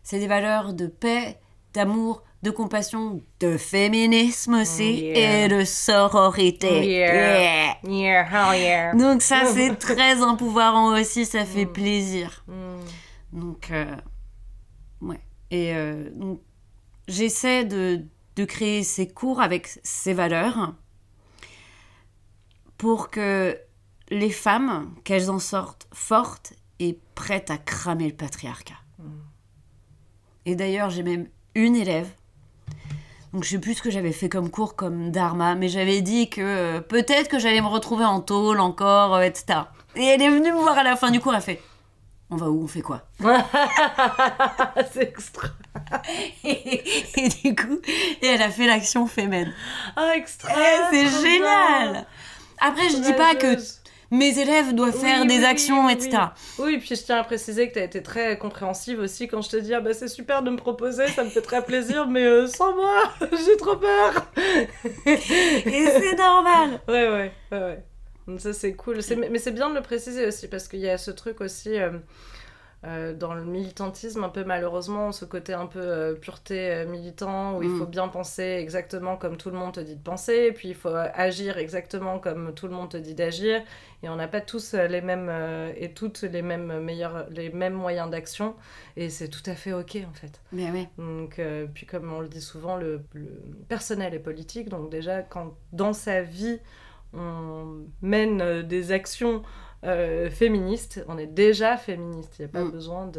C'est des valeurs de paix, d'amour, de compassion, de féminisme aussi, et de sororité. Hell yeah. Donc ça, c'est très empouvoirant aussi, ça fait plaisir. Donc, ouais. Et donc, j'essaie de créer ces cours avec ces valeurs pour que les femmes, qu'elles en sortent fortes et prêtes à cramer le patriarcat. Et d'ailleurs, j'ai même une élève, donc je sais plus ce que j'avais fait comme cours, comme dharma, mais j'avais dit que peut-être que j'allais me retrouver en tôle encore, etc. Et elle est venue me voir à la fin du cours, elle fait « On va où? On fait quoi ?» C'est extra. et du coup, elle a fait l'action fémène. Ah, extra. C'est trop génial. bien. Après, je dis pas que mes élèves doivent faire des actions, oui. etc. Oui, puis je tiens à préciser que tu as été très compréhensive aussi quand je te dis « Ah bah c'est super de me proposer, ça me fait très plaisir, mais sans moi, j'ai trop peur !» Et c'est normal. Ouais. Donc ça, c'est cool. Mais c'est bien de le préciser aussi, parce qu'il y a ce truc aussi... dans le militantisme, un peu malheureusement, ce côté un peu pureté militant, où il faut bien penser exactement comme tout le monde te dit de penser, et puis il faut agir exactement comme tout le monde te dit d'agir, et on n'a pas tous les mêmes et toutes les mêmes moyens d'action, et c'est tout à fait ok en fait. Mais oui. Donc, puis comme on le dit souvent, le personnel est politique, donc déjà quand dans sa vie on mène des actions féministe, on est déjà féministe, il n'y a pas besoin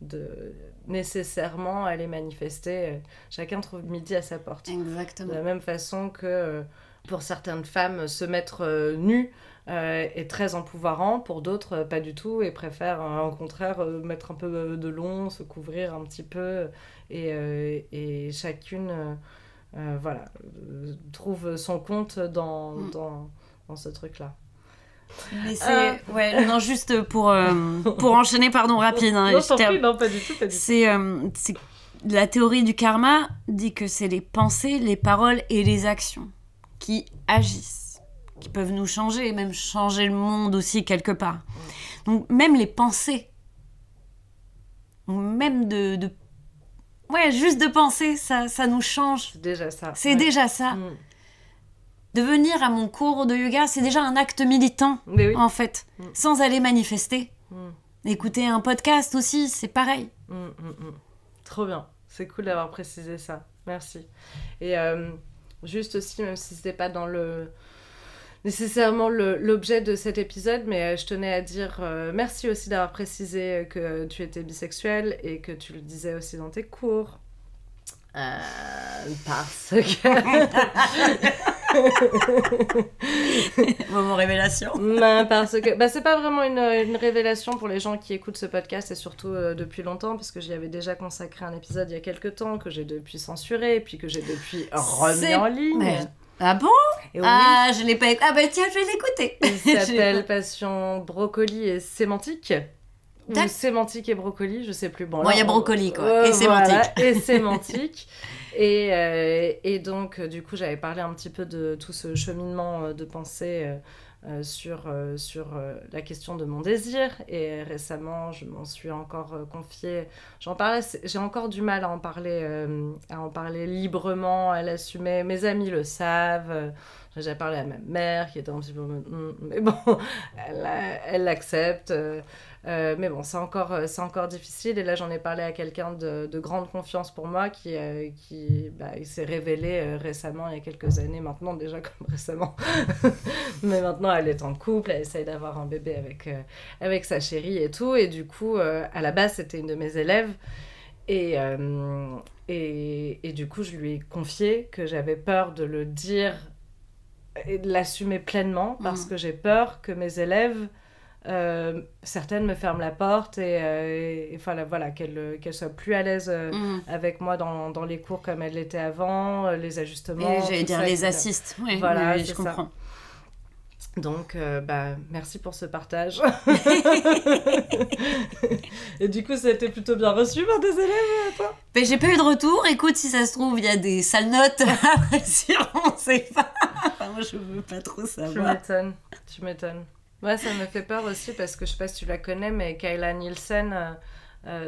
de nécessairement aller manifester, chacun trouve midi à sa porte. Exactement. De la même façon que pour certaines femmes se mettre nues est très empouvoirant, pour d'autres pas du tout, et préfèrent au contraire mettre un peu de long, se couvrir un petit peu, et chacune trouve son compte dans ce truc-là. Mais c'est... Ouais, non, juste pour enchaîner, pardon, rapide. Hein, non, pas du tout. C'est la théorie du karma dit que c'est les pensées, les paroles et les actions qui agissent, qui peuvent nous changer, et même changer le monde aussi quelque part. Donc même les pensées, même ouais, juste de penser, ça nous change. C'est déjà ça. C'est déjà ça. De venir à mon cours de yoga, c'est déjà un acte militant, en fait, sans aller manifester. Écouter un podcast aussi, c'est pareil. Trop bien, c'est cool d'avoir précisé ça, merci. Et juste aussi, même si c'était pas dans nécessairement l'objet de cet épisode, mais je tenais à dire merci aussi d'avoir précisé que tu étais bisexuelle et que tu le disais aussi dans tes cours. Parce que... Moment révélation. Parce que c'est pas vraiment une révélation pour les gens qui écoutent ce podcast, et surtout depuis longtemps, parce que j'y avais déjà consacré un épisode il y a quelques temps, que j'ai depuis censuré, et puis que j'ai depuis remis en ligne. Mais... Ah bon? Et oui. Ah, je l'ai pas écouté. Ah bah tiens, je vais l'écouter. Il s'appelle Passion brocoli et sémantique. Ou sémantique et brocoli, je sais plus. Bon, il y a brocoli, quoi. Et sémantique. Voilà, et sémantique. Et donc, du coup, j'avais parlé un petit peu de tout ce cheminement de pensée sur la question de mon désir. Et récemment, je m'en suis encore confiée. J'ai encore du mal à en parler librement, à l'assumer. Mes amis le savent. J'ai déjà parlé à ma mère qui était un petit peu... Mais bon, elle l'accepte. Mais bon, c'est encore difficile. Et là, j'en ai parlé à quelqu'un de grande confiance pour moi qui il s'est révélé récemment, il y a quelques années maintenant, déjà comme récemment. Mais maintenant, elle est en couple, elle essaye d'avoir un bébé avec sa chérie et tout. Et du coup, à la base, c'était une de mes élèves. Et du coup, je lui ai confié que j'avais peur de le dire et de l'assumer pleinement, parce que j'ai peur que mes élèves... certaines me ferment la porte et voilà, qu'elle soit plus à l'aise avec moi dans les cours comme elle l'était avant, les ajustements. Et j'allais dire les assistes, oui, voilà, oui, je comprends. Donc, merci pour ce partage. Et du coup, ça a été plutôt bien reçu par tes élèves, toi? Ben, j'ai pas eu de retour. Écoute, si ça se trouve, il y a des sales notes. On sait pas. Enfin, moi, je veux pas trop savoir. Tu m'étonnes. Ouais, ça me fait peur aussi parce que je sais pas si tu la connais, mais Kayla Nielsen,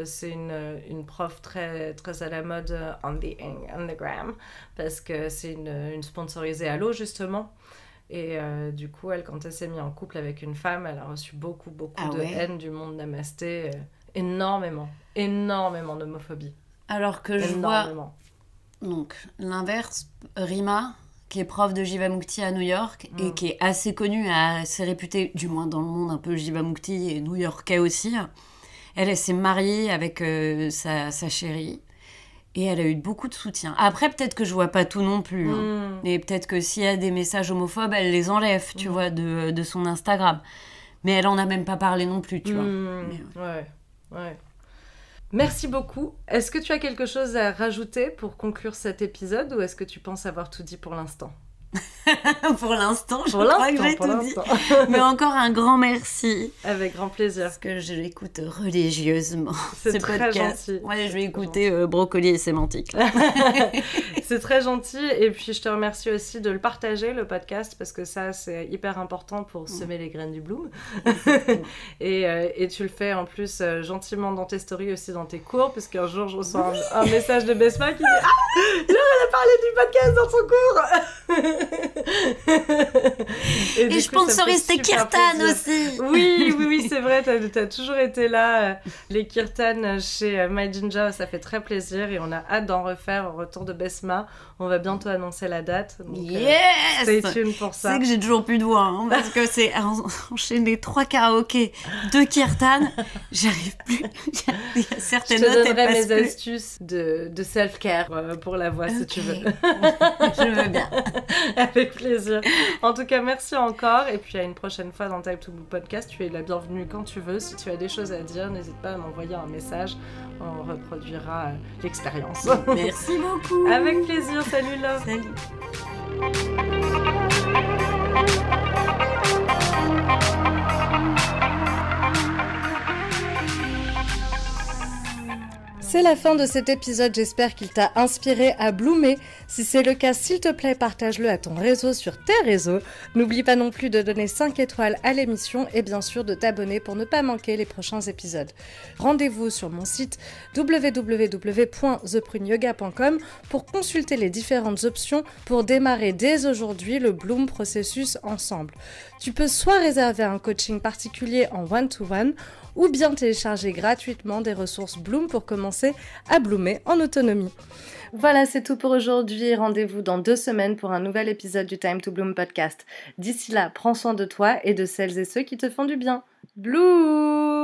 c'est une prof très, très à la mode on the gram, parce que c'est une sponsorisée à l'eau justement. Et du coup, elle, quand elle s'est mise en couple avec une femme, elle a reçu beaucoup de haine du monde namasté. énormément d'homophobie. Alors que je vois donc l'inverse, Rima, qui est prof de Jivamukti à New York et qui est assez connue, assez réputée, du moins dans le monde un peu Jivamukti et new-yorkais aussi. Elle s'est mariée avec sa chérie. Et elle a eu beaucoup de soutien. Après, peut-être que je vois pas tout non plus. Hein. Et peut-être que s'il y a des messages homophobes, elle les enlève, tu vois, de son Instagram. Mais elle en a même pas parlé non plus, tu vois. Mais, ouais. Merci beaucoup. Est-ce que tu as quelque chose à rajouter pour conclure cet épisode ou est-ce que tu penses avoir tout dit pour l'instant ? Pour l'instant, je crois que j'ai tout dit. Mais encore un grand merci. Avec grand plaisir. Parce que je l'écoute religieusement. C'est très podcast. Gentil. Ouais, je vais écouter Brocoli et Sémantique. C'est très gentil. Et puis, je te remercie aussi de le partager, le podcast, parce que ça, c'est hyper important pour semer les graines du Bloom. et tu le fais en plus gentiment dans tes stories, aussi dans tes cours, parce qu'un jour, je reçois un message de Besma qui dit « Ah, Laure, elle a parlé du podcast dans son cours !» et je sponsorise tes kirtans aussi. Oui, c'est vrai, t'as toujours été là. Les kirtans chez My Ginger, ça fait très plaisir et on a hâte d'en refaire au retour de Besma. On va bientôt annoncer la date. Donc, stay tuned pour ça. C'est que j'ai toujours plus de voix, hein, parce que c'est enchaîner 3 karaokés, 2 kirtans, j'arrive plus. Il y a certaines notes, je te donnerai mes astuces de self-care pour la voix, si tu veux. Je veux bien. Avec plaisir. En tout cas, merci encore. Et puis à une prochaine fois dans Time to Bloom Podcast. Tu es la bienvenue quand tu veux. Si tu as des choses à dire, n'hésite pas à m'envoyer un message. On reproduira l'expérience. Merci beaucoup. Avec plaisir. Salut Love. Salut. C'est la fin de cet épisode, j'espère qu'il t'a inspiré à bloomer. Si c'est le cas, s'il te plaît, partage-le à ton réseau sur tes réseaux. N'oublie pas non plus de donner 5 étoiles à l'émission et bien sûr de t'abonner pour ne pas manquer les prochains épisodes. Rendez-vous sur mon site www.thepruneyoga.com pour consulter les différentes options pour démarrer dès aujourd'hui le Bloom processus ensemble. Tu peux soit réserver un coaching particulier en one-to-one ou bien télécharger gratuitement des ressources Bloom pour commencer à bloomer en autonomie. Voilà, c'est tout pour aujourd'hui. Rendez-vous dans 2 semaines pour un nouvel épisode du Time to Bloom podcast. D'ici là, prends soin de toi et de celles et ceux qui te font du bien. Bloom!